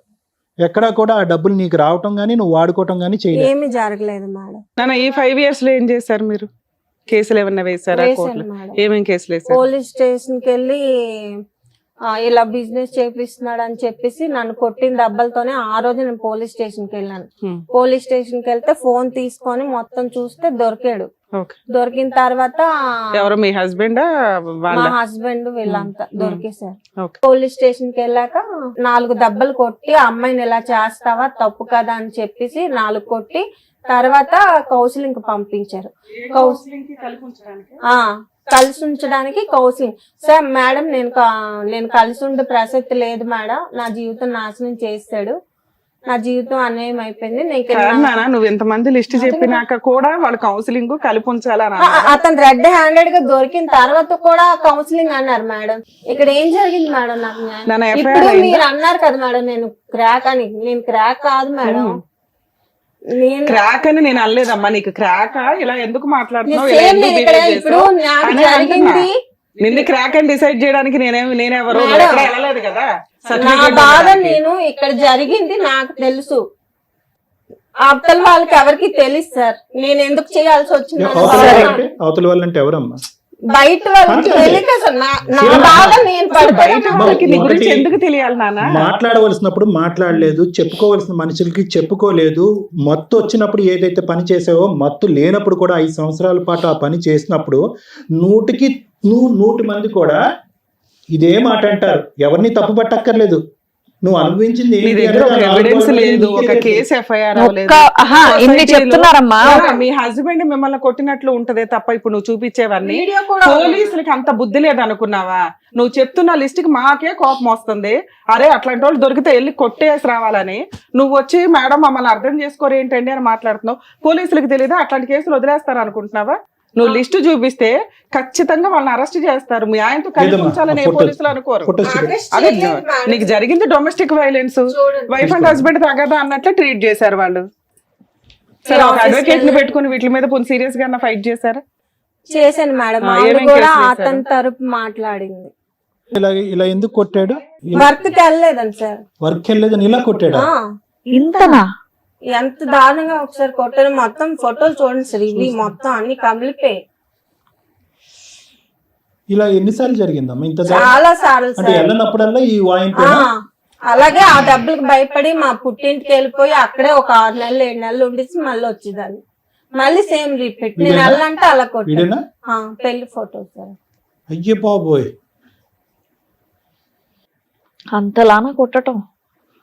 ఎక్కడా కూడా ఆ డబ్బులు నీకు రావటం కానీ నువ్వు వాడుకోవటం కానీ చేయలేదు.
ఏమీ జరగలేదు మేడం.
నాన్న ఈ 5 years లో ఏం చేశారు మీరు? కేసులు ఏమన్నా వేసారా
వేశాను
కోర్టులో?
మేడం.
ఏమేం కేసులు వేసారు?
పోలీస్ స్టేషన్ కి వెళ్ళి ఇలా బిజినెస్ చేపిస్తున్నాడు అని చెప్పేసి నన్ను కొట్టిన దెబ్బలతోనే ఆ రోజు నేను పోలీస్ స్టేషన్ కి వెళ్ళాను. పోలీస్ స్టేషన్ కి వెళ్తే ఫోన్ తీసుకొని మొత్తం చూస్తే దొరికాడు.
ఓకే.
దొరికిన తర్వాత
ఎవరు మీ హస్బెండా వాళ్ళ?
మా హస్బెండ్ వీళ్ళంతా దొరికేశారు.
ఓకే.
పోలీస్ స్టేషన్ కి వెళ్ళాక 4 దెబ్బలు కొట్టి ఆ అమ్మాయిని ఇలా చేస్తావా తప్పు కదా అని చెప్పేసి 4 కొట్టి తర్వాత కౌన్సిలింగ్ పంపించారు. కలిసి ఉంచడానికి కౌన్సిలింగ్. సార్ మేడం నేను కలిసి ఉండే ప్రసక్తి లేదు మేడం, నా జీవితం నాశనం చేస్తాడు, నా జీవితం అన్యాయం అయిపోయింది.
నాన్న నువ్వు ఇంతమంది లిస్ట్ చెప్పినాక కూడా వాళ్ళు కౌన్సిలింగ్ కలిపి ఉంచాలని
అతను రెడ్ హ్యాండెడ్ గా దొరికిన తర్వాత కూడా కౌన్సిలింగ్ అన్నారు మేడం. ఇక్కడ ఏం జరిగింది మేడం? నాకు
నాన్న
ఇప్పుడు మీరు అన్నారు కదా మేడం నేను క్రాక్ అని. నేను క్రాక్ కాదు మేడం. నేను
క్రాక్ అని నేను అనలేదమ్మా. నీకు క్రాక్ ఇలా ఎందుకు మాట్లాడుతున్నావు?
సేమ్ నేను ఇక్కడ ఇప్పుడు నాకు జరిగింది
నిన్ను క్రాక్ అని డిసైడ్ చేయడానికి నేనెవరు
మేడం.
ఎక్కడ వెళ్ళలేదు కదా.
నా
Certificate
బాధ
ఇవ్వడానికి.
నేను ఇక్కడ జరిగింది నాకు తెలుసు, అవతల వాళ్ళకి ఎవరికి తెలుసు సార్. నేను ఎందుకు చేయాల్సి వచ్చింది
అవతల వాళ్ళంటే ఎవరమ్మా?
బయట వాళ్ళకి తెలియక సార్. నా బాధ నేను
బయట
పడుతున్నా.
వాళ్ళకి నీ గురించి
ఒకటి-
ఎందుకు తెలియాలి నాన్న?
మాట్లాడవలసినప్పుడు మాట్లాడలేదు, చెప్పుకోవలసిన మనుషులకి చెప్పుకోలేదు. మత్తు వచ్చినప్పుడు ఏదైతే పని చేసావో, మత్తు లేనప్పుడు కూడా 5 సంవత్సరాల పాటు ఆ పని చేసినప్పుడు 100 మంది కూడా ఇదే మాట అంటారు. ఎవరిని తప్పు పట్టక్కర్లేదు. నువ్వు అనుభవించింది
నీ
ఏంటి
దగ్గర ఒక
అనేది ఆ
ఎవిడెన్స్
నాలుగు
లేదు,
రోజులు
ఒక
నీకే
కేసు ఎఫ్ఐఆర్
ఇన్ని చెప్తున్నారమ్మా.
మీ హస్బెండ్ మిమ్మల్ని కొట్టినట్లు ఉంటదే తప్ప ఇప్పుడు నువ్వు చూపించేవన్నీ
వీడియో కూడా
పోలీసులకి అంత బుద్ధి లేదనుకున్నావా? నువ్వు చెప్తున్న లిస్ట్ కి మాకే కోపం వస్తుంది. అరే అట్లాంటి వాళ్ళు దొరికితే వెళ్ళి కొట్టేసి రావాలని. నువ్వు వచ్చి మేడం మమ్మల్ని అర్థం చేసుకోరు ఏంటండి అని మాట్లాడుతున్నావు. పోలీసులకు తెలియదా అట్లాంటి కేసులు వదిలేస్తారు అనుకుంటున్నావా? నువ్వు లిస్టు చూపిస్తే ఖచ్చితంగా వాళ్ళని అరెస్ట్ చేస్తారు. మీ ఆయనతో కలిసి
లేదమ్మా,
ఉంచాలని ఏ
ఫోటోస్-
పోలీసులు అనుకోరు.
ఫోటోస్ చూడు.
అదే నీకు జరిగింది domestic violence. Wife and husband తగ్గదా అన్నట్లు ట్రీట్ చేశారు వాళ్ళు. సరే ఒక అడ్వకేట్ ని పెట్టుకుని వీటి మీద పోనీ సీరియస్ గా ఫైట్ చేశారా?
చేశాను మేడం.
ఆ,
ఆవిడ
ఏమేం
కూడా
కేసులు వేశారు?
అతని తరపు మాట్లాడింది.
ఇలా ఎందుకు కొట్టాడు?
వర్క్ కి వెళ్ళలేదండి సార్.
వర్క్ వెళ్ళలేదని ఇలా కొట్టాడా?
ఆ,
ఇంతనా?
ఎంత దారుణంగా ఒకసారి కొట్టారు. మొత్తం ఫోటోలు చూడండి సార్, ఇవి మొత్తం అన్ని కమిలిపోయి.
ఇలా ఎన్నిసార్లు జరిగిందమ్మా? ఇంత
చాలా సార్లు
అంటే
సార్.
వెళ్ళినప్పుడల్లా ఈ వాయింపు
ఆ, అలాగే ఆ డబ్బులకు భయపడి మా పుట్టింటికి వెళ్ళిపోయి అక్కడే ఒక 6 నెలలు 7 నెలలు ఉండేసి మళ్ళీ వచ్చేదాన్ని. మళ్ళీ సేమ్ రిపీట్. నేను
వీడేనా?
వెళ్ళంటే అలా కొట్టాను.
వీడేనా?
పెళ్లి ఫోటో సార్.
అయ్యే బాబోయ్.
అంతలానా కొట్టటం?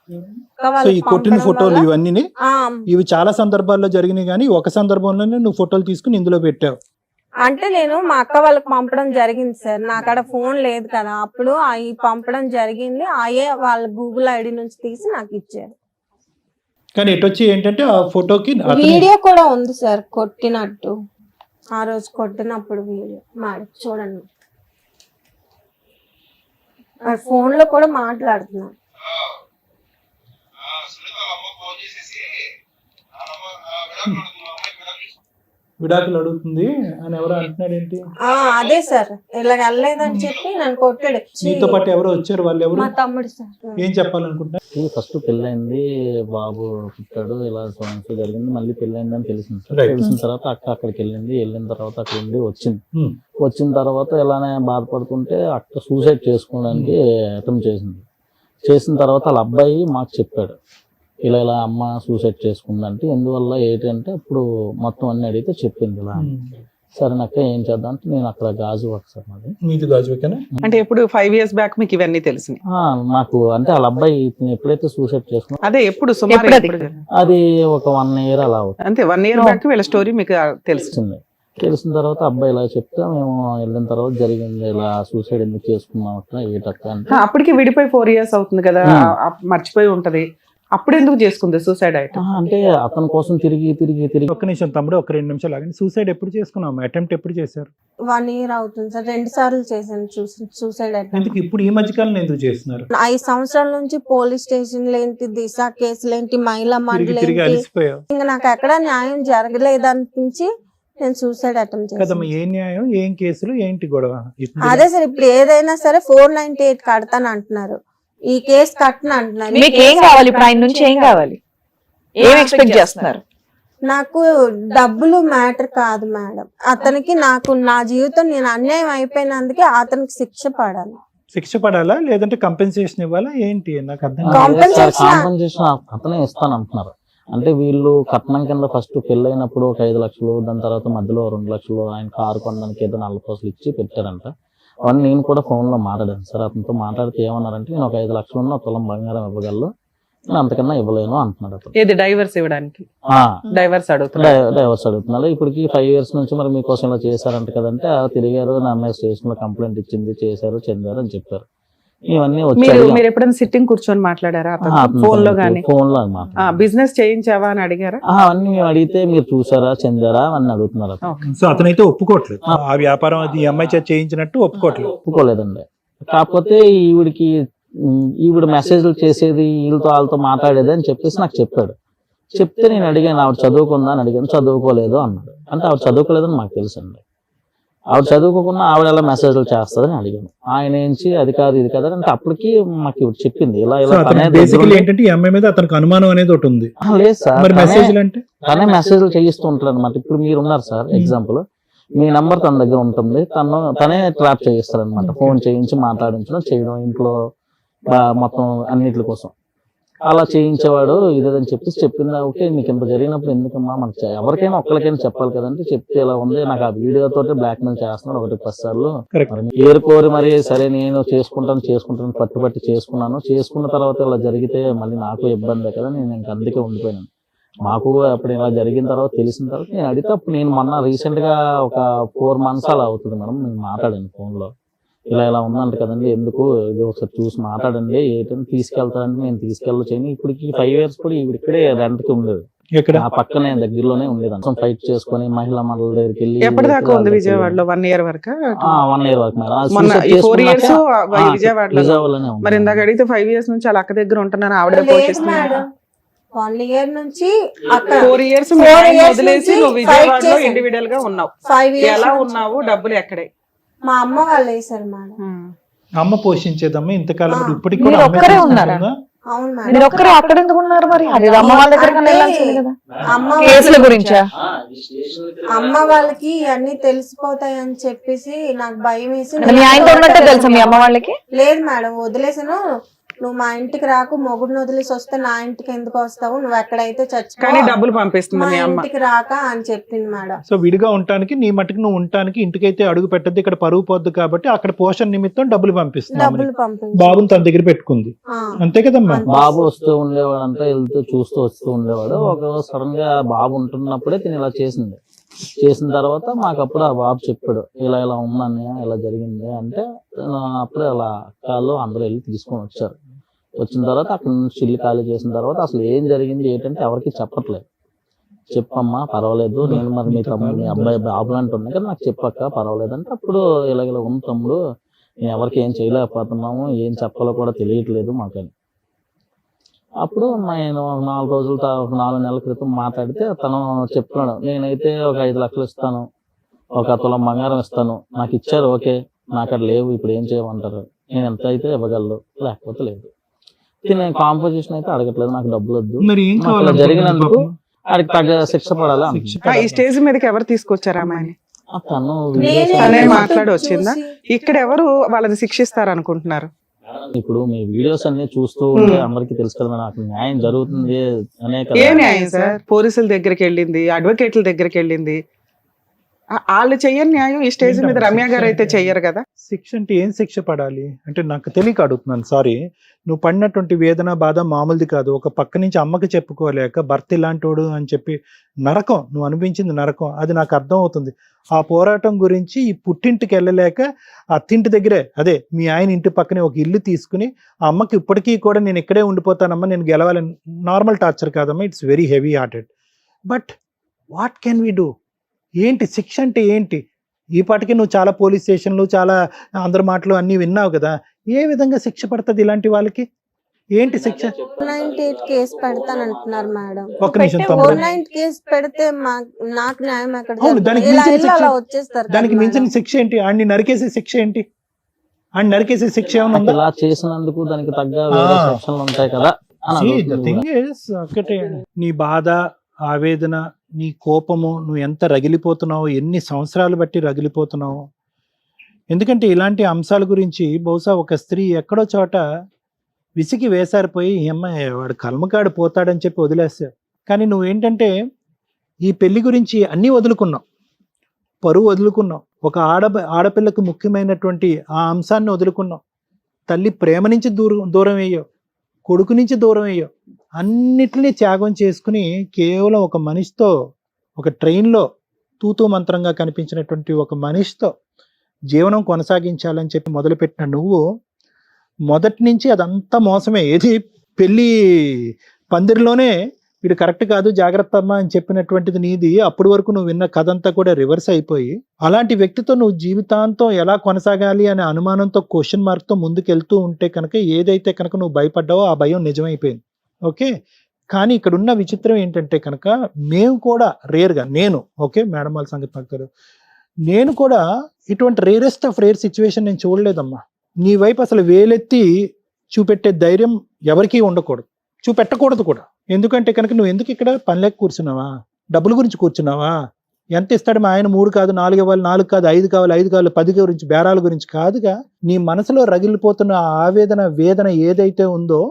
అక్క
సో
వాళ్ళు
ఈ కొట్టిన
పంపడం
ఫోటోలు
వల్ల-
ఇవన్నీ
ఆ,
ఇవి చాలా సందర్భాల్లో జరిగినాయి, కానీ ఒక సందర్భంలోనే నువ్వు ఫోటోలు తీసుకుని ఇందులో పెట్టావు.
అంటే నేను మా అక్క వాళ్ళకి పంపడం జరిగింది సార్, నా కాడ ఫోన్ లేదు కదా అప్పుడు, అవి పంపడం జరిగింది, అయ్యే వాళ్ళ గూగుల్ ఐడి నుంచి తీసి నాకు ఇచ్చారు.
కానీ ఎటొచ్చి ఏంటంటే ఆ ఫోటోకి అతని
వీడియో కూడా ఉంది సార్ కొట్టినట్టు, ఆ రోజు కొట్టినప్పుడు వీడియో మేడం చూడండి, ఫోన్ లో కూడా మాట్లాడుతున్నా.
విడాకులు అడుగుతుంది అని ఎవరో అంటున్నాడు ఏంటి?
ఆ అదే సార్, ఇలా వెళ్ళలేదని చెప్పి నన్ను కొట్టాడు.
నీతో పాటు ఎవరో వచ్చారు, వాళ్ళు ఎవరు,
మా తమ్ముడు సార్.
ఏం చెప్పాలనుకుంటా?
ఫస్ట్ పెళ్ళైంది, బాబు పుట్టాడు, ఇలా సమస్య జరిగింది, మళ్ళీ పెళ్ళైంది అని తెలిసింది సార్.
Right.
తెలిసిన తర్వాత అక్క అక్కడికి వెళ్ళిన తర్వాత అక్కడ ఉండి వచ్చింది.
Hmm.
వచ్చిన తర్వాత ఇలానే బాధపడుతుంటే అక్క సూసైడ్ చేసుకోవడానికి అటెంప్ట్ చేసింది. చేసిన తర్వాత వాళ్ళ అబ్బాయి మాకు చెప్పాడు, ఇలా ఇలా అమ్మ సూసైడ్ చేసుకుందంటే ఎందువల్ల ఏంటంటే అప్పుడు మొత్తం అన్ని అడిగితే చెప్పింది ఇలా. సరే అక్క ఏం చేద్దాం అంటే నేను అక్కడ గాజు వర్క్ సార్ మాది.
మీది గాజువేకేనా?
అంటే ఎప్పుడు 5 years బ్యాక్ మీకు ఇవన్నీ తెలిసినాయి?
నాకు అంటే వాళ్ళ అబ్బాయి ఇతను ఎప్పుడైతే సూసైడ్ చేసుకున్నా
అదే ఎప్పుడు సుమారు
ఎప్పుడు అది?
ఎప్పుడు?
అది ఒక 1 year అలా అవుతుంది.
అంతే 1 year బ్యాక్ వీళ్ళ స్టోరీ మీకు తెలుసు.
తెలిసింది. తెలిసిన తర్వాత అబ్బాయి ఇలా చెప్తే మేము వెళ్ళిన తర్వాత జరిగింది, ఇలా సూసైడ్ ఎందుకు చేసుకున్నాం అట్లా ఏటక్క అంటే
అప్పటికి విడిపోయి 4 years అవుతుంది కదా, మర్చిపోయి ఉంటది. అప్పుడు ఎందుకు చేసుకుంది సూసైడ్ ఐటమ్?
అంటే అతని కోసం తిరిగి
ఒక్క నిమిషం తమ్ముడు, ఒక 2 నిమిషాలు ఆగండి. సూసైడ్ ఎప్పుడు చేసుకున్నావు? అటెంప్ట్ ఎప్పుడు చేశారు?
1 year అవుతుంది సార్, 2 సార్లు చేశాను సూసైడ్ అటెంప్ట్.
ఎందుకు ఇప్పుడు ఈ మధ్యకాలంలో ఎందుకు చేస్తున్నారు?
5 సంవత్సరాల నుంచి పోలీస్ స్టేషన్లు ఏంటి, దిశ కేసులు ఏంటి, మహిళా మండలి
తిరిగి
ఏంటి,
అలసిపోయావు
ఇంకా నాకు ఎక్కడ న్యాయం జరగలేదు అనిపించి నేను సూసైడ్ అటెంప్ట్
కదమ్మా.
చేశాను.
ఏం న్యాయం, ఏం కేసులు, ఏంటి గొడవ? ఇప్పుడు
అదే సార్, ఇప్పుడు ఏదైనా సరే 498 కడతాను అంటున్నారు, ఈ కేసు కట్టను అంటున్నారు. ఈ
మీకు ఏం
కేసు
కావాలి ఇప్పుడు? ఆయన నుంచి ఏం కావాలి? ఏం ఎక్స్పెక్ట్ చేస్తున్నారు?
నాకు డబ్బులు మ్యాటర్ కాదు మేడం, అతనికి నాకు నా జీవితం నేను అన్యాయం అయిపోయినందుకే అతనికి శిక్ష పడాలి.
శిక్ష పడాలా లేదంటే కంపెన్సేషన్ ఇవ్వాలా ఏంటి? నాకు అర్థం కాదు.
Compensation-
కాంపెన్సేషన్ అతనే ఇస్తాను అంటున్నారు. అంటే వీళ్ళు కట్నం కింద ఫస్ట్ పెళ్ళైనప్పుడు ఒక 5 లక్షలు, దాని తర్వాత మధ్యలో 2 లక్షలు ఆయన కారు కొనడానికి ఏదో 4 కోట్లు ఇచ్చి పెట్టారంట. అవన్నీ నేను కూడా ఫోన్ లో మాట్లాడాను సార్. అతనితో మాట్లాడితే ఏమన్నారంటే నేను ఒక 5 లక్షలు ఉన్న తులం బంగారం ఇవ్వగలను, నేను అంతకన్నా ఇవ్వలేను అంటున్నాడు అతను.
ఏది డైవర్స్ ఇవ్వడానికి? డైవర్స్ అడుగుతున్నా.
డైవర్స్ అడుగుతున్నారు. ఇప్పటికి 5 years నుంచి మరి మీకోసం ఇలా చేశారంట కదంటే తిరిగారు, నా అమ్మాయి స్టేషన్ లో కంప్లైంట్ ఇచ్చింది, చేశారు, చెందారు అని చెప్పారు. ఇవన్నీ
మీరు ఎప్పుడైనా సిట్టింగ్ కూర్చొని మాట్లాడారా ఫోన్ లో గానీ?
ఫోన్ లో
బిజినెస్ చేయించావా అని అడిగారా?
అవన్నీ మేము అడిగితే మీరు చూసారా, చెందారా అని అడుగుతున్నారు.
సో అతనైతే ఒప్పుకోవట్లేదు, ఆ వ్యాపారం అది ఈ అమ్మాయి చేత చేయించినట్టు ఒప్పుకోవట్లేదు.
ఒప్పుకోలేదండి. కాకపోతే ఈవిడ మెసేజ్లు చేసేది, వీళ్ళతో వాళ్ళతో మాట్లాడేది అని చెప్పేసి నాకు చెప్పాడు. చెప్తే నేను అడిగాను ఆవిడ చదువుకుందా అని అడిగాను, చదువుకోలేదు అన్నాడు. అంటే ఆవిడ చదువుకోలేదని మాకు తెలుసండి. ఆవిడ చదువుకోకుండా ఆవిడ ఎలా మెసేజ్లు చేస్తుందని అడిగాను. ఆయన ఏంచి అది కాదు ఇది కదా అంటే అప్పటికి మాకు ఇవి చెప్పింది ఇలా ఇలా
బేసికలీ ఏంటంటే ఈ అమ్మాయి మీద అతనికి అనుమానం అనేది ఒకటి ఉంది.
లేదు సార్,
మరి మెసేజ్లు అంటే
తనే మెసేజ్లు చేయిస్తూ ఉంటాడు అనమాట. ఇప్పుడు మీరు ఉన్నారు సార్, ఎగ్జాంపుల్ మీ నంబర్ తన దగ్గర ఉంటుంది, తనే ట్రాప్ చేయిస్తాడు అనమాట. ఫోన్ చేయించి మాట్లాడించడం చేయడం, ఇంట్లో మొత్తం అన్నిటి కోసం అలా చేయించేవాడు. ఇదేదని చెప్పేసి చెప్పిందా, ఓకే నీకు ఇంత జరిగినప్పుడు ఎందుకమ్మా, మనకి ఎవరికైనా ఒక్కరికైనా చెప్పాలి కదంటే చెప్తే ఇలా ఉంది, నాకు ఆ వీడియోతో బ్లాక్ మెయిల్ చేస్తున్నాడు 1-10 సార్లు. ఏరుకోరి మరి సరే నేను చేసుకుంటాను పట్టుబట్టి చేసుకున్నాను. చేసుకున్న తర్వాత ఇలా జరిగితే మళ్ళీ నాకు ఇబ్బందే కదా, నేను ఇంక అందుకే ఉండిపోయాను. మాకు అప్పుడు ఇలా జరిగిన తర్వాత తెలిసిన తర్వాత నేను అడిగితే అప్పుడు నేను మొన్న రీసెంట్ గా ఒక 4 months అలా అవుతుంది మేడం, నేను మాట్లాడాను ఫోన్ లో. ఇలా ఉందంట కదండి, ఎందుకు ఇది ఒకసారి చూసి మాట్లాడండి, ఏంటంటే తీసుకెళ్తానంటే నేను తీసుకెళ్ళొచ్చాను. ఇప్పటికి 5 years కూడా ఇక్కడే రెంట్ కి ఉండేది, ఆ పక్కనే దగ్గరలోనే ఉండేది. అంతా ఫైట్ చేసుకుని మహిళా మండలి దగ్గరికి వెళ్ళి.
ఎప్పటిదాకా ఉంది విజయవాడలో? 1 year వరకు.
1 year వరకు
విజయవాడలోనే. మరి ఇందాక అడిగితే 5 years నుంచి వాళ్ళ అక్క దగ్గర ఉంటున్నారు, ఆవిడ పోషిస్తున్నారు.
1 year నుంచి
4 years వదిలేసి నువ్వు విజయవాడలో ఇండివిడువల్ గా ఉన్నావు.
5 years
ఎలా ఉన్నావు? డబ్బులు ఎక్కడే?
మా అమ్మ వాళ్ళు వేసారు మేడం.
అమ్మ పోషించేదమ్మా ఇంతకాలం, ఇప్పటికి
మీరు
కూడా
ఒక్కరే ఉన్నారా?
అవును మేడం.
మీరు ఒక్కరే అక్కడ ఎందుకు ఉన్నారు మరి? అది అమ్మ వాళ్ళ దగ్గర వెళ్ళాల్సింది కదా.
అమ్మ
కేసుల గురించా?
అమ్మ వాళ్ళకి అన్ని తెలిసిపోతాయి అని చెప్పేసి నాకు భయం వేసి
మీ ఆయనతో ఉన్నట్టే తెలుసా మీ అమ్మ వాళ్ళకి?
లేదు మేడం, వదిలేసాను. నువ్వు మా ఇంటికి రాకు, మొగుడిని వదిలేసి వస్తే నా ఇంటికి ఎందుకు వస్తావు, నువ్వు ఎక్కడైతే చచ్చిపో,
కానీ డబ్బులు పంపిస్తుంది
మా
మీ అమ్మ.
ఇంటికి రాక అని చెప్పింది మేడం.
సో విడిగా ఉండటానికి నీ మట్టుకు నువ్వు ఉండటానికి ఇంటికైతే అడుగు పెట్టద్దు, ఇక్కడ పరుగు పోద్దు కాబట్టి అక్కడ పోషణ నిమిత్తం డబ్బులు పంపిస్తున్నావు.
డబ్బులు పంపించి
బాబుని తన దగ్గర పెట్టుకుంది, అంతే కదమ్మా?
బాబు వస్తూ ఉండేవాడు అంతా, వెళ్తూ చూస్తూ వస్తూ ఉండేవాడు. ఒక సడన్ గా బాబు ఉంటున్నప్పుడే తిని ఇలా చేసింది. చేసిన తర్వాత మాకు అప్పుడు ఆ బాబు చెప్పాడు, ఇలా ఇలా ఉందని, ఇలా జరిగింది అంటే అప్పుడే అలా కాళ్ళు అందరూ వెళ్ళి తీసుకొని వచ్చారు. వచ్చిన తర్వాత అక్కడ నుంచి ఇల్లు ఖాళీ చేసిన తర్వాత అసలు ఏం జరిగింది ఏంటంటే ఎవరికి చెప్పట్లేదు. చెప్పమ్మా పర్వాలేదు, నేను మరి మీ తమ్ముడు మీ అబ్బాయి బాబులు అంటున్నాయి కదా, నాకు చెప్పక్క పర్వాలేదు అంటే అప్పుడు ఇలాగ ఉంది తమ్ముడు, నేను ఎవరికి ఏం చేయలేకపోతున్నాము, ఏం చెప్పాలో కూడా తెలియట్లేదు మాకని. అప్పుడు నేను 4 రోజుల 4 నెలల క్రితం మాట్లాడితే తను చెప్తున్నాడు, నేనైతే ఒక 5 లక్షలు ఇస్తాను, 1 తులం బంగారం ఇస్తాను, నాకు ఇచ్చారు ఓకే, నాకు అక్కడ లేవు, ఇప్పుడు ఏం చేయమంటారు, నేను ఎంత అయితే ఇవ్వగలరు, లేకపోతే లేదు. నేను కాంపోజిషన్ అయితే అడగట్లేదు, నాకు డబ్బులు వద్దు,
మరి ఏం
నాకు ఇలా జరిగినందుకు వాడికి తగ్గ శిక్ష పడాలి
ఆ, ఈ స్టేజ్ మీదకి ఎవరు తీసుకొచ్చారు అమ్మాయిని?
తను
తనే మాట్లాడి వచ్చిందా? ఇక్కడ ఎవరు వాళ్ళని శిక్షిస్తారు అనుకుంటున్నారు?
ఇప్పుడు మీ వీడియోస్ అన్ని చూస్తూ ఉంటే అందరికి తెలుసు కదా నాకు న్యాయం జరుగుతుంది అనే కదా.
ఏ న్యాయం సార్? పోలీసుల దగ్గరికి వెళ్ళింది, అడ్వకేట్ల దగ్గరికి వెళ్ళింది, వాళ్ళు చెయ్యని న్యాయం ఈ స్టేజ్ మీద రమ్య గారు అయితే చెయ్యరు కదా.
శిక్ష అంటే ఏం శిక్ష పడాలి అంటే నాకు తెలియక అడుగుతున్నాను, సారీ. నువ్వు పడినటువంటి వేదన బాధ మామూలుది కాదు. ఒక పక్క నుంచి అమ్మకి చెప్పుకోలేక భర్త ఇలాంటోడు అని చెప్పి నరకం, నువ్వు అనిపించింది నరకం, అది నాకు అర్థం అవుతుంది. ఆ పోరాటం గురించి ఈ పుట్టింటికి వెళ్ళలేక అత్తింటి దగ్గరే, అదే మీ ఆయన ఇంటి పక్కనే ఒక ఇల్లు తీసుకుని ఆ అమ్మకి ఇప్పటికీ కూడా నేను ఇక్కడే ఉండిపోతానమ్మా, నేను గెలవాలని, నార్మల్ టార్చర్ కాదమ్మా, it's very heavy hearted. But what can we do? ఏంటి శిక్ష అంటే ఏంటి? ఈ పాటికి నువ్వు చాలా పోలీస్ స్టేషన్లు, చాలా అందరి మాటలు అన్ని విన్నావు కదా, ఏ విధంగా శిక్ష పడుతుంది ఇలాంటి వాళ్ళకి? ఏంటి శిక్ష?
498 కేసు పెడతానంటున్నారు మేడం.
ఒక్క నిమిషం తమ్ముడు.
498 కేసు పెడితే నాకు న్యాయం ఎక్కడ
అవును, దానికి
జరుగుతుంది? ఇలా
మించిన
ఇల్లు
శిక్ష,
అలా వచ్చేస్తారు
దానికి
కదా
మించిన
మేడం.
శిక్ష ఏంటి? ఆడిని నరికేసే శిక్ష ఏంటి? ఆడిని నరికేసే శిక్ష ఏమైనా ఉందా?
ఇలా చేసినందుకు దానికి తగ్గ వేరే సెక్షన్లు ఉంటాయి కదా అని
See, the
అడుగుతుంది
thing
కూడా.
is, ఒకటే నీ బాధ, ఆవేదన, నీ కోపము, నువ్వు ఎంత రగిలిపోతున్నావు, ఎన్ని సంవత్సరాలు బట్టి రగిలిపోతున్నావు. ఎందుకంటే ఇలాంటి అంశాల గురించి బహుశా ఒక స్త్రీ ఎక్కడో చోట విసిగి వేసారిపోయి ఈ అమ్మాయి వాడు కల్మకాడు పోతాడని చెప్పి వదిలేస్తావు. కానీ నువ్వేంటంటే ఈ పెళ్లి గురించి అన్నీ వదులుకున్నావు, పరువు వదులుకున్నావు, ఒక ఆడపిల్లకు ముఖ్యమైనటువంటి ఆ అంశాన్ని వదులుకున్నావు, తల్లి ప్రేమ నుంచి దూరం అయ్యావు, కొడుకు నుంచి దూరం అయ్యావు, అన్నిటినీ త్యాగం చేసుకుని కేవలం ఒక మనిషితో, ఒక ట్రైన్లో తూతూ మంత్రంగా కనిపించినటువంటి ఒక మనిషితో జీవనం కొనసాగించాలని చెప్పి మొదలుపెట్టిన నువ్వు మొదటి నుంచి అదంతా మోసమే. ఏది పెళ్ళి పందిరిలోనే వీడు కరెక్ట్ కాదు జాగ్రత్త అమ్మా అని చెప్పినటువంటిది నీది. అప్పటి వరకు నువ్వు విన్న కథ అంతా కూడా రివర్స్ అయిపోయి అలాంటి వ్యక్తితో నువ్వు జీవితాంతం ఎలా కొనసాగాలి అనే అనుమానంతో, క్వశ్చన్ మార్క్తో ముందుకెళ్తూ ఉంటే కనుక ఏదైతే కనుక నువ్వు భయపడ్డావో ఆ భయం నిజమైపోయింది. ఓకే, కానీ ఇక్కడ ఉన్న విచిత్రం ఏంటంటే కనుక మేము కూడా రేర్గా, నేను ఓకే మేడం వాళ్ళ సంగతి నాకు తెలియదు, నేను కూడా ఇటువంటి రేరెస్ట్ ఆఫ్ రేర్ సిచ్యువేషన్ నేను చూడలేదమ్మా. నీ వైపు అసలు వేలెత్తి చూపెట్టే ధైర్యం ఎవరికీ ఉండకూడదు, చూపెట్టకూడదు కూడా. ఎందుకంటే కనుక నువ్వు ఎందుకు ఇక్కడ పని లేక కూర్చున్నావా? డబ్బుల గురించి కూర్చున్నావా? ఎంత ఇస్తాడు మా ఆయన? 3 కాదు 4 ఇవ్వాలి, 4 కాదు 5 కావాలి, 5 కావాలి 10 గురించి, బేరాల గురించి కాదుగా. నీ మనసులో రగిలిపోతున్న ఆ ఆవేదన, వేదన ఏదైతే ఉందో,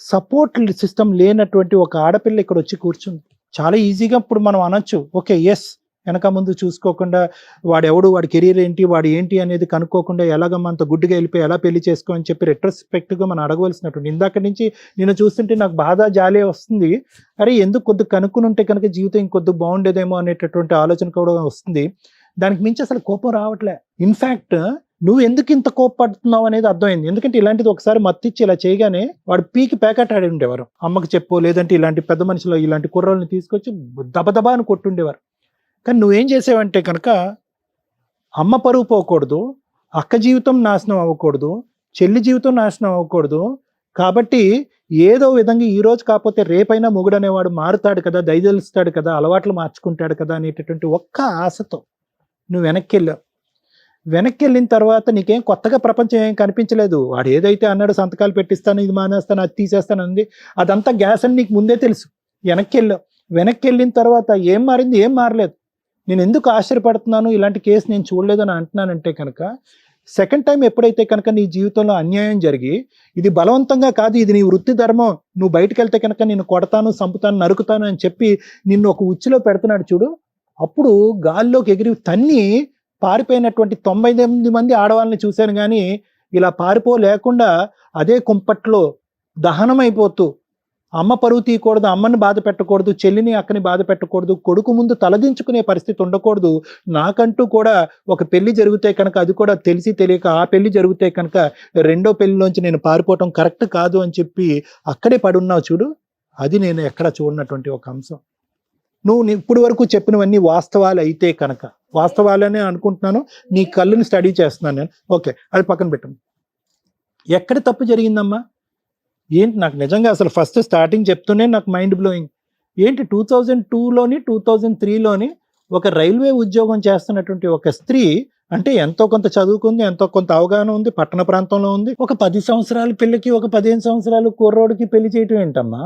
సపోర్ట్ సిస్టమ్ లేనటువంటి ఒక ఆడపిల్ల ఇక్కడ వచ్చి కూర్చుంది. చాలా ఈజీగా ఇప్పుడు మనం అనొచ్చు, ఓకే ఎస్, వెనక ముందు చూసుకోకుండా వాడెవడు, వాడి కెరీర్ ఏంటి, వాడు ఏంటి అనేది కనుక్కోకుండా ఎలాగమ్మా అంత గుడ్డిగా వెళ్ళిపోయి ఎలా పెళ్లి చేసుకో అని చెప్పి రెట్రోస్పెక్టివ్గా మనం అడగవలసినటువంటి. ఇందాక నుంచి నేను చూస్తుంటే నాకు బాధ జాలే వస్తుంది. అరే ఎందుకు కొద్దిగా కనుక్కుని ఉంటే కనుక జీవితం ఇంకొద్దిగా బాగుండేదేమో అనేటటువంటి ఆలోచన కూడా వస్తుంది. దానికి మించి అసలు కోపం రావట్లే. ఇన్ఫ్యాక్ట్ నువ్వు ఎందుకు ఇంత కోపపడుతున్నావు అనేది అర్థమైంది. ఎందుకంటే ఇలాంటిది ఒకసారి మత్తిచ్చి ఇలా చేయగానే వాడు పీకి ప్యాకెట్ ఆడి ఉండేవారు. అమ్మకి చెప్పో, లేదంటే ఇలాంటి పెద్ద మనుషులు ఇలాంటి కుర్రోళ్ళని తీసుకొచ్చి దబదబా అని కొట్టుండేవారు. కానీ నువ్వేం చేసావంటే కనుక అమ్మ పరువు పోకూడదు, అక్క జీవితం నాశనం అవ్వకూడదు, చెల్లి జీవితం నాశనం అవ్వకూడదు, కాబట్టి ఏదో విధంగా ఈ రోజు కాకపోతే రేపైనా మొగుడు అనేవాడు మారుతాడు కదా, దయదలుస్తాడు కదా, అలవాట్లు మార్చుకుంటాడు కదా అనేటటువంటి ఒక్క ఆశతో నువ్వు వెనక్కి వెళ్ళావు. వెనక్కి వెళ్ళిన తర్వాత నీకేం కొత్తగా ప్రపంచం ఏం కనిపించలేదు. వాడు ఏదైతే అన్నాడు, సంతకాలు పెట్టిస్తాను, ఇది మానేస్తాను, అది తీసేస్తాను అంది, అదంతా గ్యాస్ అని నీకు ముందే తెలుసు. వెనక్కి వెళ్ళావు. వెనక్కి వెళ్ళిన తర్వాత ఏం మారింది? ఏం మారలేదు. నేను ఎందుకు ఆశ్చర్యపడుతున్నాను, ఇలాంటి కేసు నేను చూడలేదని అంటున్నానంటే కనుక సెకండ్ టైం ఎప్పుడైతే కనుక నీ జీవితంలో అన్యాయం జరిగి ఇది బలవంతంగా కాదు, ఇది నీ వృత్తి ధర్మం, నువ్వు బయటకు వెళ్తే కనుక నిన్ను కొడతాను, చంపుతాను, నరుకుతాను అని చెప్పి నిన్ను ఒక ఉచ్చులో పెడుతున్నాడు చూడు, అప్పుడు గాల్లోకి ఎగిరి తన్ని పారిపోయినటువంటి 99 మంది ఆడవాళ్ళని చూశాను. కానీ ఇలా పారిపోలేకుండా అదే కుంపట్లో దహనం అయిపోతూ, అమ్మ పరువు తీయకూడదు, అమ్మని బాధ పెట్టకూడదు, చెల్లిని అక్కని బాధ పెట్టకూడదు, కొడుకు ముందు తలదించుకునే పరిస్థితి ఉండకూడదు, నాకంటూ కూడా ఒక పెళ్లి జరిగితే కనుక అది కూడా తెలిసి తెలియక ఆ పెళ్లి జరిగితే కనుక రెండో పెళ్లిలోంచి నేను పారిపోవటం కరెక్ట్ కాదు అని చెప్పి అక్కడే పడున్నావు చూడు, అది నేను ఎక్కడ చూడనటువంటి ఒక అంశం. నువ్వు ఇప్పుడు వరకు చెప్పినవన్నీ వాస్తవాలు అయితే కనుక, వాస్తవాలనే అనుకుంటున్నాను, నీ కళ్ళుని స్టడీ చేస్తున్నాను నేను, ఓకే అది పక్కన పెట్టము. ఎక్కడ తప్పు జరిగిందమ్మా ఏంటి? నాకు నిజంగా అసలు ఫస్ట్ స్టార్టింగ్ చెప్తూనే నాకు మైండ్ బ్లోయింగ్. ఏంటి 2002లోని 2003లోని ఒక రైల్వే ఉద్యోగం చేస్తున్నటువంటి ఒక స్త్రీ, అంటే ఎంతో కొంత చదువుకుంది, ఎంతో కొంత అవగాహన ఉంది, పట్టణ ప్రాంతంలో ఉంది, ఒక 10 సంవత్సరాల పిల్లకి ఒక 15 సంవత్సరాల కుర్రోడికి పెళ్లి చేయటం ఏంటమ్మా?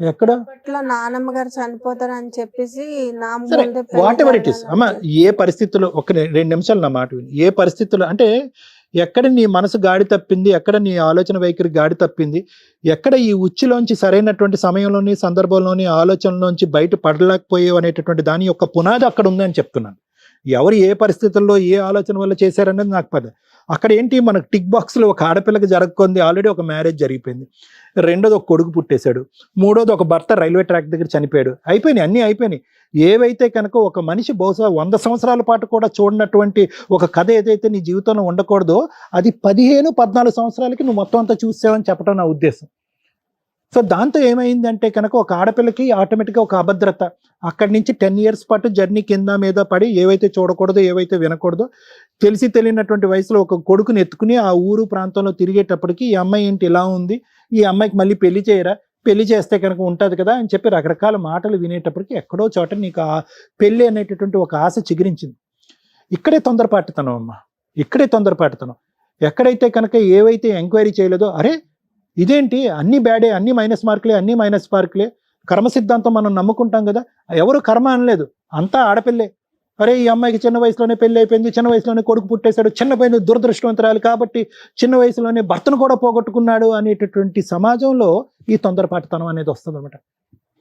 ఎక్కడ?
అప్పట్లో నానమ్మ గారు చనిపోతారు అని చెప్పేసి నా
సరే
ముందే
వాట్ ఎవర్ ఇట్ ఇస్ అమ్మ, ఏ పరిస్థితుల్లో ఒక 2 నిమిషాలు నా మాట విని, ఏ పరిస్థితుల్లో అంటే ఎక్కడ నీ మనసు గాడి తప్పింది, ఎక్కడ నీ ఆలోచన వైఖరి గాడి తప్పింది, ఎక్కడ ఈ ఉచ్చులోంచి సరైనటువంటి సమయంలోని సందర్భంలోని ఆలోచనలోంచి బయట పడలేకపోయేవి అనేటటువంటి దాని యొక్క పునాది అక్కడ ఉందని చెప్తున్నాను. ఎవరు ఏ పరిస్థితుల్లో ఏ ఆలోచన వల్ల చేశారనేది నాకు పద. అక్కడ ఏంటి, మనకు టిక్ బాక్స్లో ఒక ఆడపిల్లకి జరగకుంది, ఆల్రెడీ ఒక మ్యారేజ్ జరిగిపోయింది, రెండోది ఒక కొడుకు పుట్టేశాడు, మూడోది ఒక భర్త రైల్వే ట్రాక్ దగ్గర చనిపోయాడు, అయిపోయినాయి, అన్నీ అయిపోయినాయి. ఏవైతే కనుక ఒక మనిషి బహుశా 100 సంవత్సరాల పాటు కూడా చూడనటువంటి ఒక కథ ఏదైతే నీ జీవితంలో ఉండకూడదో అది 15-14 సంవత్సరాలకి నువ్వు మొత్తం అంతా చూసావని చెప్పడం నా ఉద్దేశం. సో దాంతో ఏమైందంటే కనుక ఒక ఆడపిల్లకి ఆటోమేటిక్గా ఒక అభద్రత, అక్కడి నుంచి 10 ఇయర్స్ పాటు జర్నీ కింద మీద పడి ఏవైతే చూడకూడదో ఏవైతే వినకూడదో తెలిసి తెలియనటువంటి వయసులో ఒక కొడుకుని ఎత్తుకుని ఆ ఊరు ప్రాంతంలో తిరిగేటప్పటికి ఈ అమ్మాయి ఏంటి ఇలా ఉంది, ఈ అమ్మాయికి మళ్ళీ పెళ్లి చేయరా, పెళ్లి చేస్తే కనుక ఉంటుంది కదా అని చెప్పి రకరకాల మాటలు వినేటప్పటికి ఎక్కడో చోట నీకు ఆ పెళ్లి అనేటటువంటి ఒక ఆశ చిగురించింది. ఇక్కడే తొందరపాటుతనం అమ్మా, ఇక్కడే తొందరపాటుతనం. ఎక్కడైతే కనుక ఏవైతే ఎంక్వైరీ చేయలేదో, అరే ఇదేంటి అన్ని బ్యాడే, అన్ని మైనస్ మార్కులే, కర్మ సిద్ధాంతం మనం నమ్ముకుంటాం కదా, ఎవరు కర్మ అనలేదు, అంతా ఆడపిల్లే. అరే ఈ అమ్మాయికి చిన్న వయసులోనే పెళ్లి అయిపోయింది, చిన్న వయసులోనే కొడుకు పుట్టేశాడు, చిన్న పైన దురదృష్టవంతరాలు కాబట్టి చిన్న వయసులోనే భర్తను కూడా పోగొట్టుకున్నాడు అనేటటువంటి సమాజంలో ఈ తొందరపాటుతనం అనేది వస్తుంది అనమాట.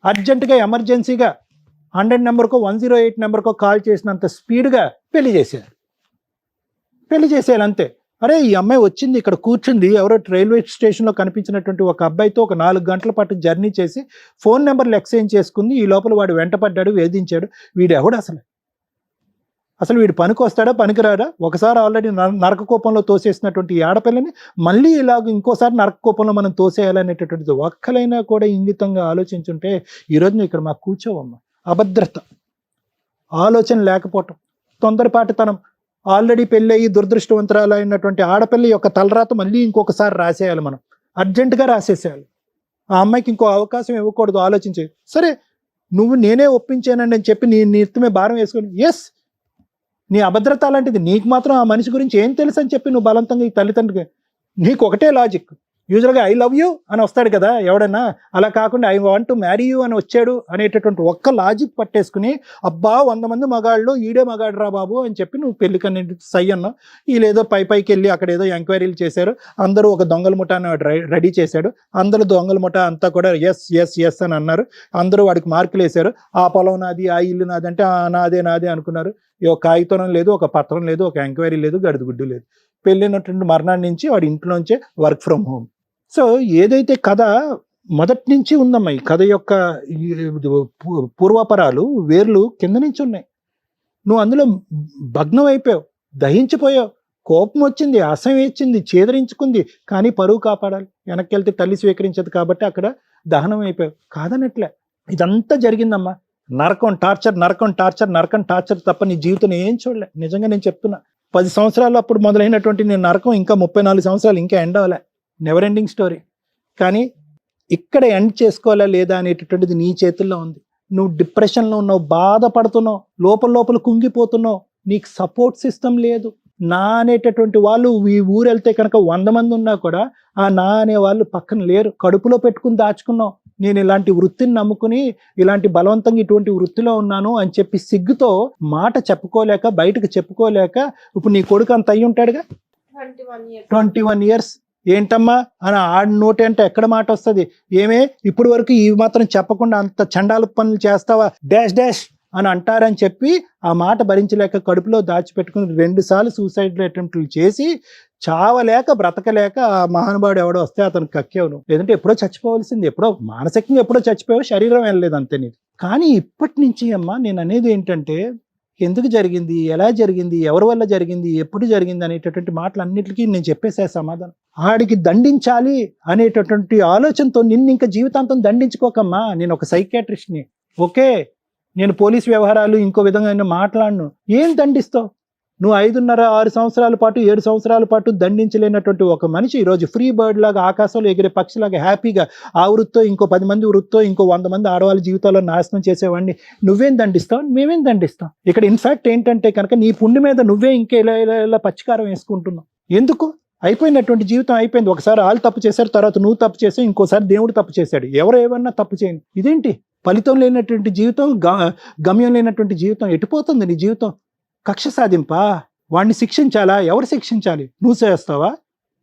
అర్జెంటుగా ఎమర్జెన్సీగా 100 నెంబర్కో 108 నెంబర్కో కాల్ చేసినంత స్పీడ్గా పెళ్లి చేసేయాలి అంతే. అరే ఈ అమ్మాయి వచ్చింది, ఇక్కడ కూర్చుంది, ఎవరో రైల్వే స్టేషన్లో కనిపించినటువంటి ఒక అబ్బాయితో ఒక 4 గంటల పాటు జర్నీ చేసి ఫోన్ నెంబర్లు ఎక్స్చేంజ్ చేసుకుంది, ఈ లోపల వాడు వెంటపడ్డాడు, వేధించాడు. వీడు ఎవడు అసలు వీడు పనికొస్తాడా పనికిరాడా? ఒకసారి ఆల్రెడీ నరక కోపంలో తోసేసినటువంటి ఈ ఆడపిల్లని మళ్ళీ ఇలాగ ఇంకోసారి నరక కోపంలో మనం తోసేయాలనేటటువంటిది ఒక్కలైనా కూడా ఇంగితంగా ఆలోచించుంటే ఈరోజు నువ్వు ఇక్కడ మాకు కూర్చోవమ్మా. అభద్రత, ఆలోచన లేకపోవటం, తొందరపాటుతనం, ఆల్రెడీ పెళ్ళయి దురదృష్టవంతరాలు అయినటువంటి ఆడపిల్ల యొక్క తలరాత మళ్ళీ ఇంకొకసారి రాసేయాలి, మనం అర్జెంటుగా రాసేసేయాలి. ఆ అమ్మాయికి ఇంకో అవకాశం ఇవ్వకూడదు. ఆలోచించే సరే నువ్వు నేనే ఒప్పించానండి అని చెప్పి నీ నెత్తిమే భారం వేసుకొని, ఎస్ నీ అభద్రత అలాంటిది, నీకు మాత్రం ఆ మనిషి గురించి ఏం తెలుసు అని చెప్పి నువ్వు బలవంతంగా ఈ తల్లిదండ్రులకి, నీకు ఒకటే లాజిక్, యూజువల్గా ఐ లవ్ యూ అని వస్తాడు కదా ఎవడన్నా, అలా కాకుండా I want to marry you అని వచ్చాడు అనేటటువంటి ఒక్క లాజిక్ పట్టేసుకుని, అబ్బా 100 మంది మగాళ్ళు ఈడే మగాడు రా బాబు అని చెప్పి నువ్వు పెళ్ళికన్నీ సై అన్నావు. వీళ్ళేదో పైకి వెళ్ళి అక్కడ ఏదో ఎంక్వైరీలు చేశారు, అందరూ ఒక దొంగల ముఠాను రెడీ చేశాడు, అందరూ దొంగల ముఠా అంతా కూడా ఎస్ అని అన్నారు, అందరూ వాడికి మార్కులు వేశారు, ఆ పొలం నాది, ఆ ఇల్లు నాది అంటే నాదే అనుకున్నారు. ఒక కాగితం లేదు, ఒక పత్రం లేదు, ఒక ఎంక్వైరీ లేదు, గడిదిగుడ్డు లేదు. పెళ్ళినటువంటి మర్నాడు నుంచి వాడి ఇంట్లోంచే వర్క్ ఫ్రమ్ హోమ్. సో ఏదైతే కథ మొదటి నుంచి ఉందమ్మా, ఈ కథ యొక్క పూర్వాపరాలు వేర్లు కింద నుంచి ఉన్నాయి. నువ్వు అందులో భగ్నం అయిపోయావు, దహించిపోయావు, కోపం వచ్చింది, అసహ్యం వచ్చింది, చేదరించుకుంది, కానీ పరువు కాపాడాలి, వెనక్కి వెళ్తే తల్లి స్వీకరించదు కాబట్టి అక్కడ దహనం అయిపోయావు. కాదనట్లే, ఇదంతా జరిగిందమ్మా. నరకం టార్చర్ తప్ప నీ జీవితం ఏం చూడలే. నిజంగా నేను చెప్తున్నా, 10 సంవత్సరాలు అప్పుడు మొదలైనటువంటి నేను నరకం ఇంకా 34 సంవత్సరాలు ఇంకా ఎండ్ అవ్వలే. Never ending story. కానీ ఇక్కడ ఎండ్ చేసుకోవాలా లేదా అనేటటువంటిది నీ చేతుల్లో ఉంది. నువ్వు డిప్రెషన్లో ఉన్నావు, బాధపడుతున్నావు, లోపల కుంగిపోతున్నావు, నీకు సపోర్ట్ సిస్టమ్ లేదు. నా అనేటటువంటి వాళ్ళు ఈ ఊరు వెళ్తే కనుక 100 మంది ఉన్నా కూడా ఆ నా అనే వాళ్ళు పక్కన లేరు. కడుపులో పెట్టుకుని దాచుకున్నావు. నేను ఇలాంటి వృత్తిని నమ్ముకుని ఇలాంటి బలవంతంగా ఇటువంటి వృత్తిలో ఉన్నాను అని చెప్పి సిగ్గుతో మాట చెప్పుకోలేక, బయటకు చెప్పుకోలేక, ఇప్పుడు నీ కొడుకు అంత అయ్యి ఉంటాడుగా, 21 years ఏంటమ్మా అని ఆడి నోటి అంటే ఎక్కడ మాట వస్తుంది? ఏమే ఇప్పుడు వరకు ఈ మాత్రం చెప్పకుండా అంత చండాల పనులు చేస్తావా డాష్ డాష్ అని అంటారని చెప్పి ఆ మాట భరించలేక కడుపులో దాచిపెట్టుకుని 2 సార్లు సూసైడ్ అటెంప్ట్లు చేసి చావలేక బ్రతకలేక ఆ మహానుభావుడు ఎవడో వస్తే అతను కక్కేవు నువ్వు. లేదంటే ఎప్పుడో చచ్చిపోవాల్సింది, ఎప్పుడో మానసికంగా ఎప్పుడో చచ్చిపోయావు, శరీరం వెళ్ళలేదు అంతే నీది. కానీ ఇప్పటి నుంచి అమ్మా నేను అనేది ఏంటంటే ఎందుకు జరిగింది, ఎలా జరిగింది, ఎవరి వల్ల జరిగింది, ఎప్పుడు జరిగింది అనేటటువంటి మాటలన్నిటికీ నేను చెప్పేసే సమాధానం. ఆడికి దండించాలి అనేటటువంటి ఆలోచనతో నిన్ను ఇంకా జీవితాంతం దండించుకోకమ్మా. నేను ఒక సైకియాట్రిస్ట్ని, ఓకే, నేను పోలీస్ వ్యవహారాలు ఇంకో విధంగా మాట్లాడను. ఏం దండిస్తావు నువ్వు? 5.5-6 సంవత్సరాల పాటు 7 సంవత్సరాల పాటు దండించలేనటువంటి ఒక మనిషి ఈరోజు ఫ్రీ బర్డ్ లాగా ఆకాశంలో ఎగిరే పక్షిలాగా హ్యాపీగా ఆ వృత్తో ఇంకో 10 మంది వృత్తో ఇంకో 100 మంది ఆడవాళ్ళ జీవితాల్లో నాశనం చేసేవాడిని నువ్వేం దండిస్తావు? మేమేం దండిస్తాం? ఇక్కడ ఇన్ఫాక్ట్ ఏంటంటే కనుక నీ పుండి మీద నువ్వే ఇంకా ఇలా పచ్చికారం వేసుకుంటున్నావు. ఎందుకు? అయిపోయినటువంటి జీవితం అయిపోయింది. ఒకసారి వాళ్ళు తప్పు చేశారు, తర్వాత నువ్వు తప్పు చేసావు, ఇంకోసారి దేవుడు తప్పు చేశాడు. ఎవరు ఏమన్నా తప్పు చేయండి. ఇదేంటి ఫలితం లేనటువంటి జీవితం, గమ్యం లేనటువంటి జీవితం? ఎటుపోతుంది నీ జీవితం? కక్ష సాధింపా? వాడిని శిక్షించాలా? ఎవరు శిక్షించాలి? నువ్వు చేస్తావా?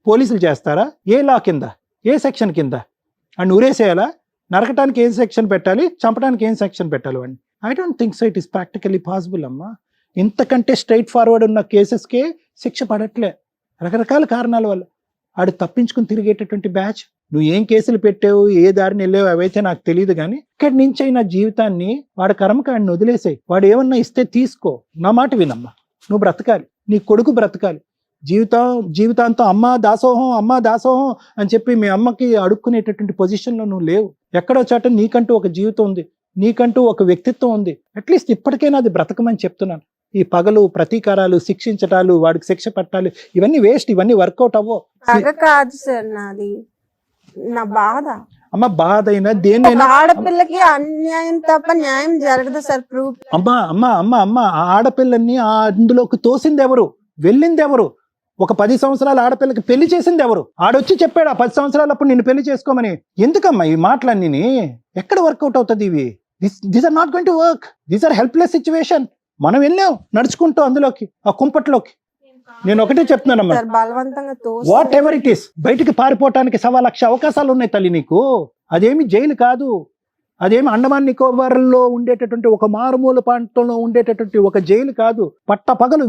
పోలీసులు చేస్తారా? ఏ లా కింద, ఏ సెక్షన్ కింద? అండ్ ఊరేసేయాలా? నరకటానికి ఏం సెక్షన్ పెట్టాలి, చంపడానికి ఏం సెక్షన్ పెట్టాలి వాడిని? I don't think so it is practically possible అమ్మా. ఇంతకంటే స్ట్రైట్ ఫార్వర్డ్ ఉన్న కేసెస్కే శిక్ష పడట్లే రకరకాల కారణాల వల్ల. ఆడు తప్పించుకుని తిరిగేటటువంటి బ్యాచ్. నువ్వు ఏం కేసులు పెట్టావు, ఏ దారిని వెళ్ళావు అవైతే నాకు తెలియదు, కానీ ఇక్కడి నుంచి అయినా జీవితాన్ని వాడి కర్మకాడిని వదిలేసాయి. వాడు ఏమన్నా ఇస్తే తీసుకో, నా మాట వినమ్మా. నువ్వు బ్రతకాలి, నీ కొడుకు బ్రతకాలి. జీవితాంతం అమ్మా దాసోహం అని చెప్పి మీ అమ్మకి అడుక్కునేటటువంటి పొజిషన్లో నువ్వు లేవు. ఎక్కడో చోట నీకంటూ ఒక జీవితం ఉంది, నీకంటూ ఒక వ్యక్తిత్వం ఉంది. అట్లీస్ట్ ఇప్పటికైనా అది బ్రతకమని చెప్తున్నాను. ఈ పగలు, ప్రతీకారాలు, శిక్షించటాలు, వాడికి శిక్ష పట్టాలి, ఇవన్నీ వేస్ట్, ఇవన్నీ వర్కౌట్ అవ్వో.
కాదు సార్, నాది నా బాధ.
అమ్మ బాధ అయినా దేన్నైనా,
ఆడపిల్లకి అన్యాయం తప్ప న్యాయం జరగదు సార్. ప్రూఫ్
అమ్మ ఆ ఆడపిల్లల్ని అందులోకి తోసింది ఎవరు, వెళ్ళింది ఎవరు? ఒక 10 సంవత్సరాల ఆడపిల్లకి పెళ్లి చేసింది ఎవరు? ఆడొచ్చి చెప్పాడు ఆ 10 సంవత్సరాలప్పుడు నిన్ను పెళ్లి చేసుకోమని. ఎందుకమ్మా ఈ మాటలన్నీ? ఎక్కడ వర్కౌట్ అవుతుంది ఇవి? These are not going to work. These are helpless situation. మనం వెళ్ళాం నడుచుకుంటూ అందులోకి, ఆ కుంపట్లోకి. నేను ఒకటే చెప్తున్నానమ్మా,
బలవంతంగా
వాట్ ఎవర్ ఇట్ ఈస్, బయటికి పారిపోవటానికి 1,00,000 అవకాశాలు ఉన్నాయి తల్లి నీకు. అదేమి జైలు కాదు, అదేమి అండమాన్ నికోబార్లో ఉండేటటువంటి ఒక మారుమూల ప్రాంతంలో ఉండేటటువంటి ఒక జైలు కాదు. పట్టపగలు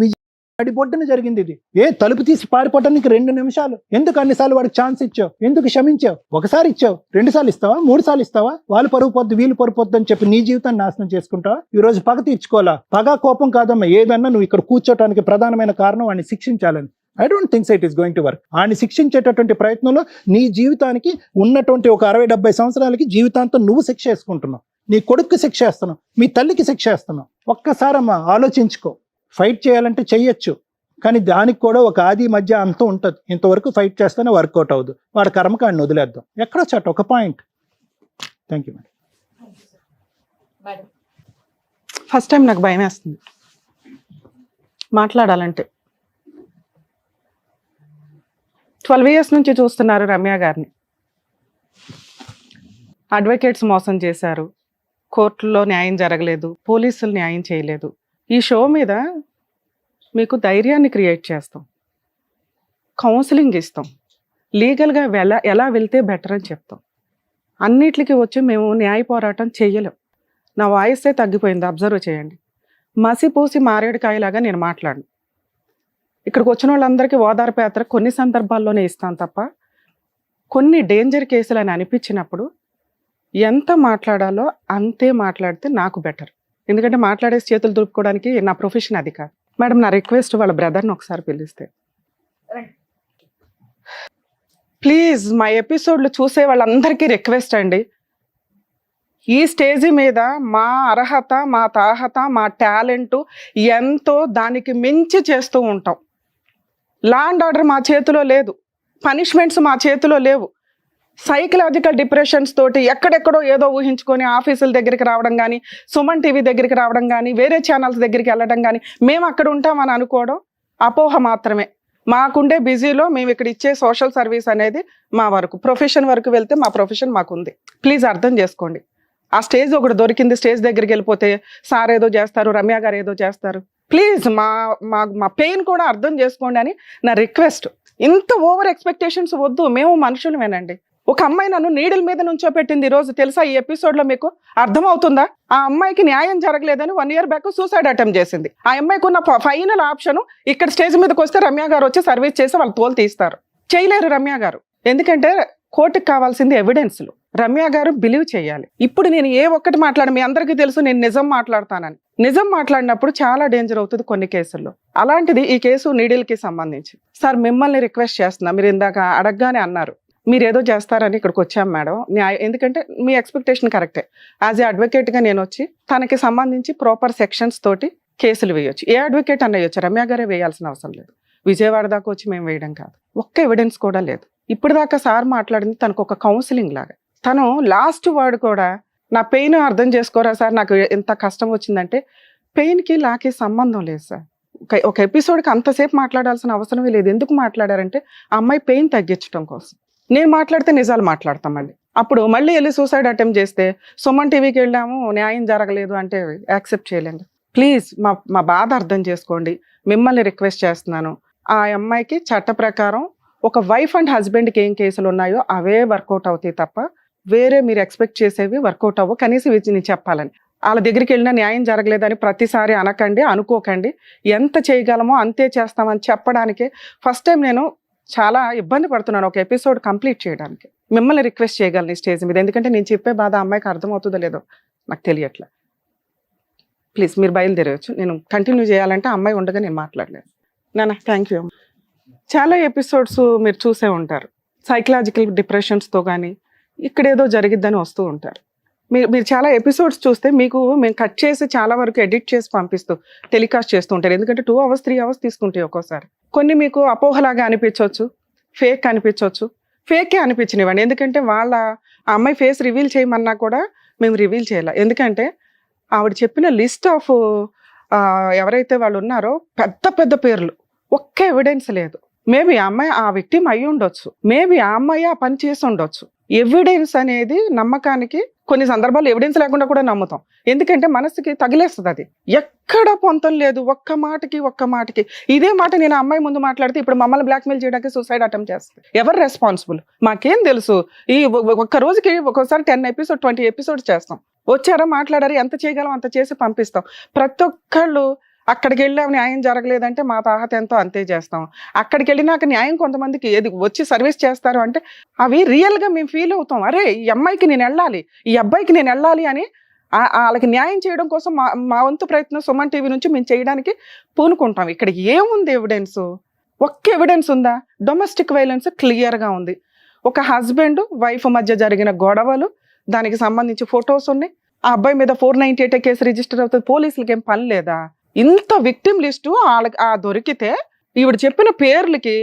అడిబొడ్డున జరిగింది ఇది. తలుపు తీసి పారిపోవటానికి 2 నిమిషాలు. ఎందుకు అన్నిసార్లు వాడికి ఛాన్స్ ఇచ్చావు? ఎందుకు క్షమించావు? ఒకసారి ఇచ్చావు, 2 సార్లు ఇస్తావా, 3 సార్లు ఇస్తావా? వాళ్ళు పరుగు పొద్దు, వీళ్ళు పరుగు పొద్దు అని చెప్పి నీ జీవితాన్ని నాశనం చేసుకుంటావా? ఈ రోజు పగ తీర్చుకోవాలా? పగ కోపం కాదమ్మా. ఏదన్నా నువ్వు ఇక్కడ కూర్చోటానికి ప్రధానమైన కారణం వాడిని శిక్షించాలని. I don't think so it is going to work. వాడిని శిక్షించేటటువంటి ప్రయత్నంలో నీ జీవితానికి ఉన్నటువంటి ఒక 60-70 సంవత్సరాలకి జీవితాంతం నువ్వు శిక్ష వేసుకుంటున్నావు. నీ కొడుక్కి శిక్ష వేస్తున్నావు, మీ తల్లికి శిక్ష వేస్తున్నావు. ఒక్కసారమ్మా ఆలోచించుకో. ఫైట్ చేయాలంటే చెయ్యొచ్చు, కానీ దానికి కూడా ఒక ఆది మధ్య అంతం ఉంటుంది. ఇంతవరకు ఫైట్ చేస్తేనే వర్కౌట్ అవ్వదు. వాడి కర్మకాడిని వదిలేద్దాం. ఎక్కడో చోట ఒక point. Thank you madam.
First time నాకు భయం వేస్తుంది మాట్లాడాలంటే. 12 years నుంచి చూస్తున్నారు రమ్య గారిని. అడ్వకేట్స్ మోసం చేశారు, కోర్టులో న్యాయం జరగలేదు, పోలీసులు న్యాయం చేయలేదు. ఈ షో మీద మీకు ధైర్యాన్ని క్రియేట్ చేస్తాం, కౌన్సిలింగ్ ఇస్తాం, లీగల్గా ఎలా వెళ్తే బెటర్ అని చెప్తాం. అన్నిటికీ వచ్చి మేము న్యాయ పోరాటం చెయ్యలేం. నా వాయిసే తగ్గిపోయింది, అబ్జర్వ్ చేయండి. మసిపూసి మారేడుకాయలాగా నేను మాట్లాడను. ఇక్కడికి వచ్చిన వాళ్ళందరికీ ఓదార్పు యాత్ర కొన్ని సందర్భాల్లోనే ఇస్తాను తప్ప, కొన్ని డేంజర్ కేసులు అని అనిపించినప్పుడు ఎంత మాట్లాడాలో అంతే మాట్లాడితే నాకు బెటర్. ఎందుకంటే మాట్లాడే చేతులు దులుపుకోవడానికి నా ప్రొఫెషన్ అది కాదు. మేడం, నా రిక్వెస్ట్ వాళ్ళ బ్రదర్ని ఒకసారి పిలిస్తే ప్లీజ్. మా ఎపిసోడ్లు చూసే వాళ్ళందరికీ రిక్వెస్ట్ అండి, ఈ స్టేజీ మీద మా అర్హత, మా తాహత, మా టాలెంట్ ఎంతో దానికి మించి చేస్తూ ఉంటాం. లా అండ్ ఆర్డర్ మా చేతిలో లేదు, పనిష్మెంట్స్ మా చేతిలో లేవు. సైకలాజికల్ డిప్రెషన్స్ తోటి ఎక్కడెక్కడో ఏదో ఊహించుకొని ఆఫీసుల దగ్గరికి రావడం కానీ, సుమన్ టీవీ దగ్గరికి రావడం కానీ, వేరే ఛానల్స్ దగ్గరికి వెళ్ళడం కానీ, మేము అక్కడ ఉంటామని అనుకోవడం అపోహ మాత్రమే. మాకుండే బిజీలో మేము ఇక్కడ ఇచ్చే సోషల్ సర్వీస్ అనేది మా వరకు. ప్రొఫెషన్ వరకు వెళ్తే మా ప్రొఫెషన్ మాకుంది. ప్లీజ్ అర్థం చేసుకోండి. ఆ స్టేజ్ ఒకటి దొరికింది, స్టేజ్ దగ్గరికి వెళ్ళిపోతే సార్ ఏదో చేస్తారు, రమ్య గారు ఏదో చేస్తారు. ప్లీజ్ మా మా మా పెయిన్ కూడా అర్థం చేసుకోండి అని నా రిక్వెస్ట్. ఇంత ఓవర్ ఎక్స్పెక్టేషన్స్ వద్దు, మేము మనుషులమేనండి. ఒక అమ్మాయి నన్ను నీడల మీద నుంచోపెట్టింది ఈ రోజు, తెలుసా? ఈ ఎపిసోడ్ లో మీకు అర్థమవుతుందా? ఆ అమ్మాయికి న్యాయం జరగలేదని 1 year బ్యాక్ సూసైడ్ అటెంప్ట్ చేసింది. ఆ అమ్మాయికి ఉన్న ఫైనల్ ఆప్షన్ ఇక్కడ స్టేజ్ మీదకి వస్తే రమ్య గారు వచ్చి సర్వీస్ చేసి వాళ్ళు తోలు తీస్తారు. చేయలేరు రమ్య గారు, ఎందుకంటే కోర్టుకు కావాల్సింది ఎవిడెన్స్లు. రమ్య గారు బిలీవ్ చేయాలి. ఇప్పుడు నేను ఏ ఒక్కటి మాట్లాడ, మీ అందరికీ తెలుసు నేను నిజం మాట్లాడతానని. నిజం మాట్లాడినప్పుడు చాలా డేంజర్ అవుతుంది కొన్ని కేసుల్లో. అలాంటిది ఈ కేసు నీడిల్కి సంబంధించి. సార్ మిమ్మల్ని రిక్వెస్ట్ చేస్తున్నా, మీరు ఇందాక అడగగానే అన్నారు మీరు ఏదో చేస్తారని ఇక్కడికి వచ్చాం మేడం. ఎందుకంటే మీ ఎక్స్పెక్టేషన్ కరెక్టే. యాజ్ ఏ అడ్వకేట్గా నేను వచ్చి తనకి సంబంధించి ప్రాపర్ సెక్షన్స్ తోటి కేసులు వేయొచ్చు. ఏ అడ్వకేట్ అన్న వేయొచ్చు, రమ్య గారే వేయాల్సిన అవసరం లేదు. విజయవాడ దాకా వచ్చి మేము వేయడం కాదు. ఒక్క ఎవిడెన్స్ కూడా లేదు. ఇప్పుడు దాకా సార్ మాట్లాడింది తనకు ఒక కౌన్సిలింగ్ లాగా. తను లాస్ట్ వర్డ్ కూడా నా పెయిన్ అర్థం చేసుకోరా సార్, నాకు ఎంత కష్టం వచ్చిందంటే, పెయిన్కి నాకే సంబంధం లేదు సార్. ఒక ఎపిసోడ్కి అంతసేపు మాట్లాడాల్సిన అవసరమే లేదు. ఎందుకు మాట్లాడారంటే ఆ అమ్మాయి పెయిన్ తగ్గించడం కోసం. నేను మాట్లాడితే నిజాలు మాట్లాడతాం మళ్ళీ. అప్పుడు మళ్ళీ వెళ్ళి సూసైడ్ అటెంప్ట్ చేస్తే సుమన్ టీవీకి వెళ్ళాము న్యాయం జరగలేదు అంటే యాక్సెప్ట్ చేయలేండి. ప్లీజ్ మా బాధ అర్థం చేసుకోండి. మిమ్మల్ని రిక్వెస్ట్ చేస్తున్నాను. ఆ అమ్మాయికి చట్ట ప్రకారం ఒక వైఫ్ అండ్ హస్బెండ్కి ఏం కేసులు ఉన్నాయో అవే వర్కౌట్ అవుతాయి తప్ప వేరే మీరు ఎక్స్పెక్ట్ చేసేవి వర్కౌట్ అవ్వవు. కనీసం నేను చెప్పాలని, వాళ్ళ దగ్గరికి వెళ్ళినా న్యాయం జరగలేదని ప్రతిసారి అనకండి, అనుకోకండి. ఎంత చేయగలమో అంతే చేస్తామని చెప్పడానికే ఫస్ట్ టైం నేను చాలా ఇబ్బంది పడుతున్నాను ఒక ఎపిసోడ్ కంప్లీట్ చేయడానికి. మిమ్మల్ని రిక్వెస్ట్ చేయగలను ఈ స్టేజ్ మీద, ఎందుకంటే నేను చెప్పే బాధ అమ్మాయికి అర్థమవుతుందో లేదో నాకు తెలియట్లే. ప్లీజ్ మీరు బయలుదేరవచ్చు. నేను కంటిన్యూ చేయాలంటే అమ్మాయి ఉండగా నేను మాట్లాడలేను. నాన్న థ్యాంక్ యూ. చాలా ఎపిసోడ్స్ మీరు చూసే ఉంటారు, సైకలాజికల్ డిప్రెషన్స్తో కానీ ఇక్కడేదో జరిగిద్దని వస్తూ ఉంటారు. మీరు చాలా ఎపిసోడ్స్ చూస్తే మీకు మేము కట్ చేసి చాలా వరకు ఎడిట్ చేసి పంపిస్తూ టెలికాస్ట్ చేస్తూ ఉంటారు. ఎందుకంటే 2 hours 3 hours తీసుకుంటాయి ఒక్కోసారి. కొన్ని మీకు అపోహలాగా అనిపించవచ్చు, ఫేక్ అనిపించవచ్చు. ఫేకే అనిపించినవ్వండి, ఎందుకంటే ఆ అమ్మాయి ఫేస్ రివీల్ చేయమన్నా కూడా మేము రివీల్ చేయాలి. ఎందుకంటే ఆవిడ చెప్పిన లిస్ట్ ఆఫ్ ఎవరైతే వాళ్ళు ఉన్నారో పెద్ద పెద్ద పేర్లు, ఒక్క ఎవిడెన్స్ లేదు. మేబీ ఆ అమ్మాయి ఆ విక్టిమ్ అయి ఉండొచ్చు, మేబీ ఆ అమ్మాయి ఆ పని చేసి ఉండొచ్చు. ఎవిడెన్స్ అనేది నమ్మకానికి కొన్ని సందర్భాలు ఎవిడెన్స్ లేకుండా కూడా నమ్ముతాం, ఎందుకంటే మనసుకి తగిలేస్తుంది. అది ఎక్కడ పొంతం లేదు, ఒక్క మాటకి. ఇదే మాట నేను ఆ అమ్మాయి ముందు మాట్లాడితే ఇప్పుడు మమ్మల్ని బ్లాక్మెయిల్ చేయడానికి సూసైడ్ అటెంప్ట్ చేస్తుంది. ఎవరు రెస్పాన్సిబుల్? మాకేం తెలుసు? ఈ ఒక్క రోజుకి ఒక్కోసారి 10 episodes 20 episodes చేస్తాం. వచ్చారా, మాట్లాడారు, ఎంత చేయగలం అంత చేసి పంపిస్తాం. ప్రతి ఒక్కళ్ళు అక్కడికి వెళ్ళాం న్యాయం జరగలేదంటే మా తాహత ఎంతో అంతే చేస్తాం. అక్కడికి వెళ్ళినాక న్యాయం కొంతమందికి ఏది వచ్చి సర్వీస్ చేస్తారు అంటే అవి రియల్గా మేము ఫీల్ అవుతాం. అరే ఈ అమ్మాయికి నేను వెళ్ళాలి, ఈ అబ్బాయికి నేను వెళ్ళాలి అని వాళ్ళకి న్యాయం చేయడం కోసం మా వంతు ప్రయత్నం సుమన్ టీవీ నుంచి మేము చేయడానికి పూనుకుంటాం. ఇక్కడ ఏముంది ఎవిడెన్స్? ఒక్క ఎవిడెన్స్ ఉందా? డొమెస్టిక్ వైలెన్స్ క్లియర్గా ఉంది. ఒక హస్బెండ్ వైఫ్ మధ్య జరిగిన గొడవలు, దానికి సంబంధించి ఫొటోస్ ఉన్నాయి. ఆ అబ్బాయి మీద 498 కేసు రిజిస్టర్ అవుతుంది. పోలీసులకి ఏం పని లేదా? ఇంత విక్టిమ్ లిస్టు వాళ్ళకి దొరికితే ఈవిడ చెప్పిన పేర్లకి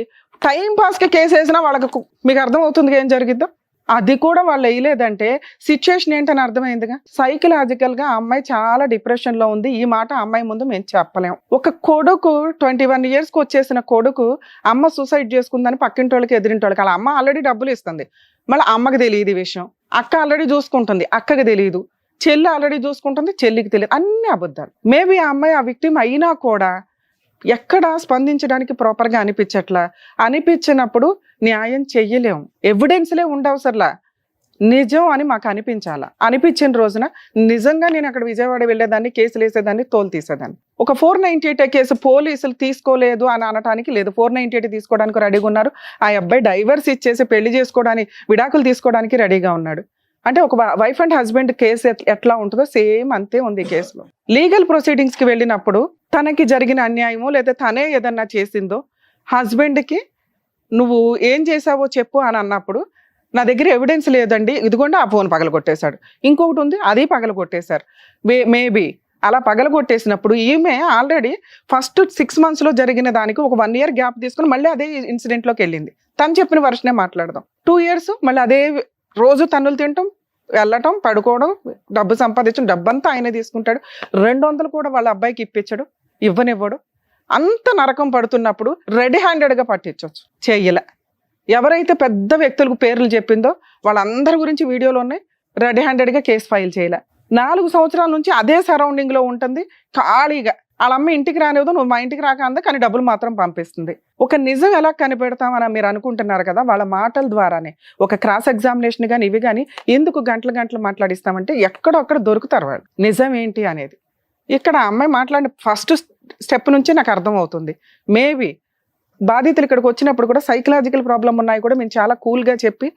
టైం పాస్కి కేసు వేసినా వాళ్ళకి మీకు అర్థమవుతుంది ఏం జరిగిద్దో. అది కూడా వాళ్ళు వేయలేదంటే సిచ్యుయేషన్ ఏంటని అర్థమైందిగా. సైకలాజికల్గా ఆ అమ్మాయి చాలా డిప్రెషన్లో ఉంది. ఈ మాట అమ్మాయి ముందు మేము చెప్పలేం. ఒక కొడుకు 21 yearsకి వచ్చేసిన కొడుకు అమ్మ సూసైడ్ చేసుకుందని పక్కింటి వాళ్ళకి ఎదిరింటి వాళ్ళకి, వాళ్ళ అమ్మ ఆల్రెడీ డబ్బులు ఇస్తుంది, మళ్ళీ అమ్మకి తెలియదు ఈ విషయం. అక్క ఆల్రెడీ చూసుకుంటుంది, అక్కకి తెలియదు. చెల్లి ఆల్రెడీ చూసుకుంటుంది, చెల్లికి తెలియదు. అన్ని అబద్ధాలు. మేబీ ఆ అమ్మాయి ఆ విక్టిమ్ అయినా కూడా ఎక్కడ స్పందించడానికి ప్రాపర్గా అనిపించినప్పుడు న్యాయం చెయ్యలేము. ఎవిడెన్స్లే ఉండవసరలా, నిజం అని మాకు అనిపించిన రోజున నిజంగా నేను అక్కడ విజయవాడ వెళ్ళేదాన్ని, కేసులు వేసేదాన్ని, తోలు తీసేదాన్ని. ఒక 498 కేసు పోలీసులు తీసుకోలేదు అని అనటానికి లేదు. 498 తీసుకోవడానికి రెడీగా ఉన్నారు. ఆ అబ్బాయి డైవర్స్ ఇచ్చేసి పెళ్లి చేసుకోవడానికి, విడాకులు తీసుకోవడానికి రెడీగా ఉన్నాడు. అంటే ఒక వైఫ్ అండ్ హస్బెండ్ కేసు ఎట్లా ఉంటుందో సేమ్ అంతే ఉంది ఈ కేసులో. లీగల్ ప్రొసీడింగ్స్కి వెళ్ళినప్పుడు తనకి జరిగిన అన్యాయమో లేదా తనే ఏదన్నా చేసిందో హస్బెండ్కి నువ్వు ఏం చేసావో చెప్పు అని అన్నప్పుడు నా దగ్గర ఎవిడెన్స్ లేదండి, ఇదిగోండి ఆ ఫోన్ పగలగొట్టేశాడు, ఇంకొకటి ఉంది అది పగలగొట్టేశారు. మేబీ అలా పగలగొట్టేసినప్పుడు ఈమె ఆల్రెడీ ఫస్ట్ 6 monthsలో జరిగిన దానికి ఒక 1 year గ్యాప్ తీసుకుని మళ్ళీ అదే ఇన్సిడెంట్లోకి వెళ్ళింది. తను చెప్పిన వర్షనే మాట్లాడదాం. 2 years మళ్ళీ అదే రోజు తన్నులు తినటం, వెళ్ళటం, పడుకోవడం, డబ్బు సంపాదించడం, డబ్బంతా ఆయనే తీసుకుంటాడు. 200 కూడా వాళ్ళ అబ్బాయికి ఇవ్వనివ్వడు. అంత నరకం పడుతున్నప్పుడు రెడీ హ్యాండెడ్గా పట్టించవచ్చు, చెయ్యలే. ఎవరైతే పెద్ద వ్యక్తులకు పేర్లు చెప్పిందో వాళ్ళందరి గురించి వీడియోలు ఉన్నాయి, రెడీ హ్యాండెడ్గా కేసు ఫైల్ చేయలే. 4 సంవత్సరాల నుంచి అదే సరౌండింగ్లో ఉంటుంది, ఖాళీగా వాళ్ళ అమ్మ ఇంటికి రానివ్వదు, నువ్వు మా ఇంటికి రాక అందా, కానీ డబ్బులు మాత్రం పంపిస్తుంది. ఒక నిజం ఎలా కనిపెడతామని మీరు అనుకుంటున్నారు కదా, వాళ్ళ మాటల ద్వారానే. ఒక క్రాస్ ఎగ్జామినేషన్ కానీ ఇవి కానీ ఎందుకు గంటలు గంటలు మాట్లాడిస్తామంటే ఎక్కడొక్కడ దొరుకుతారు వాళ్ళు నిజం ఏంటి అనేది. ఇక్కడ ఆ అమ్మాయి మాట్లాడిన ఫస్ట్ స్టెప్ నుంచి నాకు అర్థం అవుతుంది. మేబీ బాధితులు ఇక్కడికి వచ్చినప్పుడు కూడా సైకలాజికల్ ప్రాబ్లం ఉన్నాయి కూడా మేము చాలా కూల్గా చెప్పి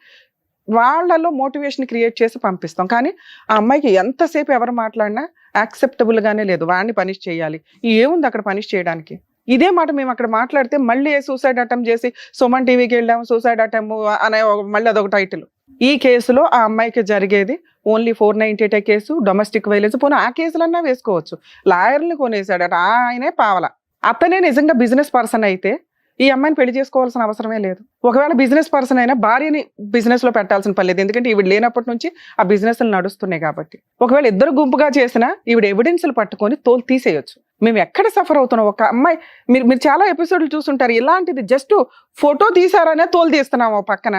వాళ్ళలో మోటివేషన్ క్రియేట్ చేసి పంపిస్తాం. కానీ ఆ అమ్మాయికి ఎంతసేపు ఎవరు మాట్లాడినా యాక్సెప్టబుల్గానే లేదు. వాడిని పనిష్ చేయాలి, ఏముంది అక్కడ పనిష్ చేయడానికి? ఇదే మాట మేము అక్కడ మాట్లాడితే మళ్ళీ సూసైడ్ అటెంప్ట్ చేసి సుమన్ టీవీకి వెళ్ళాము సూసైడ్ అటెంప్ట్ అనే మళ్ళీ అదొక టైటిల్. ఈ కేసులో ఆ అమ్మాయికి జరిగేది ఓన్లీ 498 కేసు, డొమెస్టిక్ వైలెన్స్. పోనీ ఆ కేసులన్నా వేసుకోవచ్చు. లాయర్ని కొనేసాడట, ఆయనే పావల. అతనే నిజంగా బిజినెస్ పర్సన్ అయితే ఈ అమ్మాయిని పెళ్లి చేసుకోవాల్సిన అవసరమే లేదు. ఒకవేళ బిజినెస్ పర్సన్ అయినా భార్యని బిజినెస్ లో పెట్టాల్సిన పని లేదు, ఎందుకంటే ఈవిడ లేనప్పటి నుంచి ఆ బిజినెస్లు నడుస్తున్నాయి కాబట్టి. ఒకవేళ ఇద్దరు గుంపుగా చేసినా ఈవిడ ఎవిడెన్స్లు పట్టుకొని తోలు తీసేయొచ్చు. మేము ఎక్కడ సఫర్ అవుతున్నాం? ఒక అమ్మాయి, మీరు చాలా ఎపిసోడ్లు చూస్తుంటారు, ఇలాంటిది జస్ట్ ఫోటో తీసారనే తోలు తీస్తున్నాం. ఓ పక్కన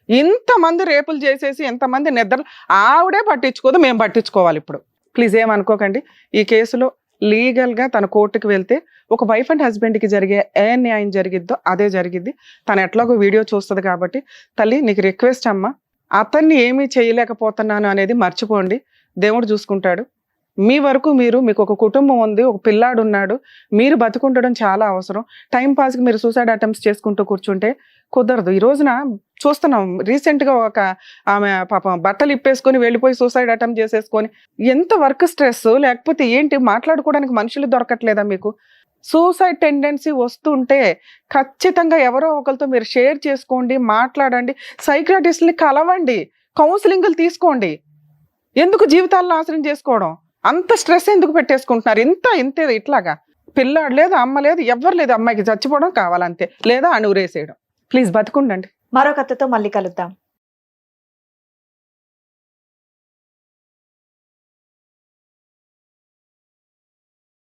ఇంతమంది రేపులు చేసేసి ఎంతమంది నిద్రలు ఆవిడే పట్టించుకోదు, మేము పట్టించుకోవాలి. ఇప్పుడు ప్లీజ్ ఏమనుకోకండి. ఈ కేసులో లీగల్గా తన కోర్టుకు వెళ్తే ఒక వైఫ్ అండ్ హస్బెండ్కి జరిగే ఏ న్యాయం జరిగిద్దో అదే జరిగిద్ది. తను ఎట్లాగో వీడియో చూస్తుంది కాబట్టి తల్లి నీకు రిక్వెస్ట్ అమ్మా, అతన్ని ఏమీ చేయలేకపోతున్నాను అనేది మర్చిపోండి, దేవుడు చూసుకుంటాడు. మీ వరకు మీకు ఒక కుటుంబం ఉంది, ఒక పిల్లాడు ఉన్నాడు, మీరు బతుకుండడం చాలా అవసరం. టైం పాస్కి మీరు సూసైడ్ అటెంప్ట్స్ చేసుకుంటూ కూర్చుంటే కుదరదు. ఈ రోజున చూస్తున్నాం, రీసెంట్గా ఒక ఆమె పాపం బట్టలు ఇప్పేసుకొని వెళ్ళిపోయి సూసైడ్ అటెంప్ట్ చేసేసుకొని. ఎంత వర్క్ స్ట్రెస్, లేకపోతే ఏంటి, మాట్లాడుకోవడానికి మనుషులు దొరకట్లేదా మీకు? సూసైడ్ టెండెన్సీ వస్తుంటే ఖచ్చితంగా ఎవరో ఒకరితో మీరు షేర్ చేసుకోండి, మాట్లాడండి, సైకియాట్రిస్ట్ని కలవండి, కౌన్సిలింగ్లు తీసుకోండి. ఎందుకు జీవితాలను నాశనం చేసుకోవడం? అంత స్ట్రెస్ ఎందుకు పెట్టేసుకుంటున్నారు? ఇంతే ఇట్లాగా. పిల్లాడు లేదు, అమ్మ లేదు, ఎవ్వరు లేదు, అమ్మాయికి చచ్చిపోవడం కావాలంతే, లేదా అణువురేసేయడం. ప్లీజ్ బతుకుండండి.
మరో కథతో మళ్ళీ కలుద్దాం.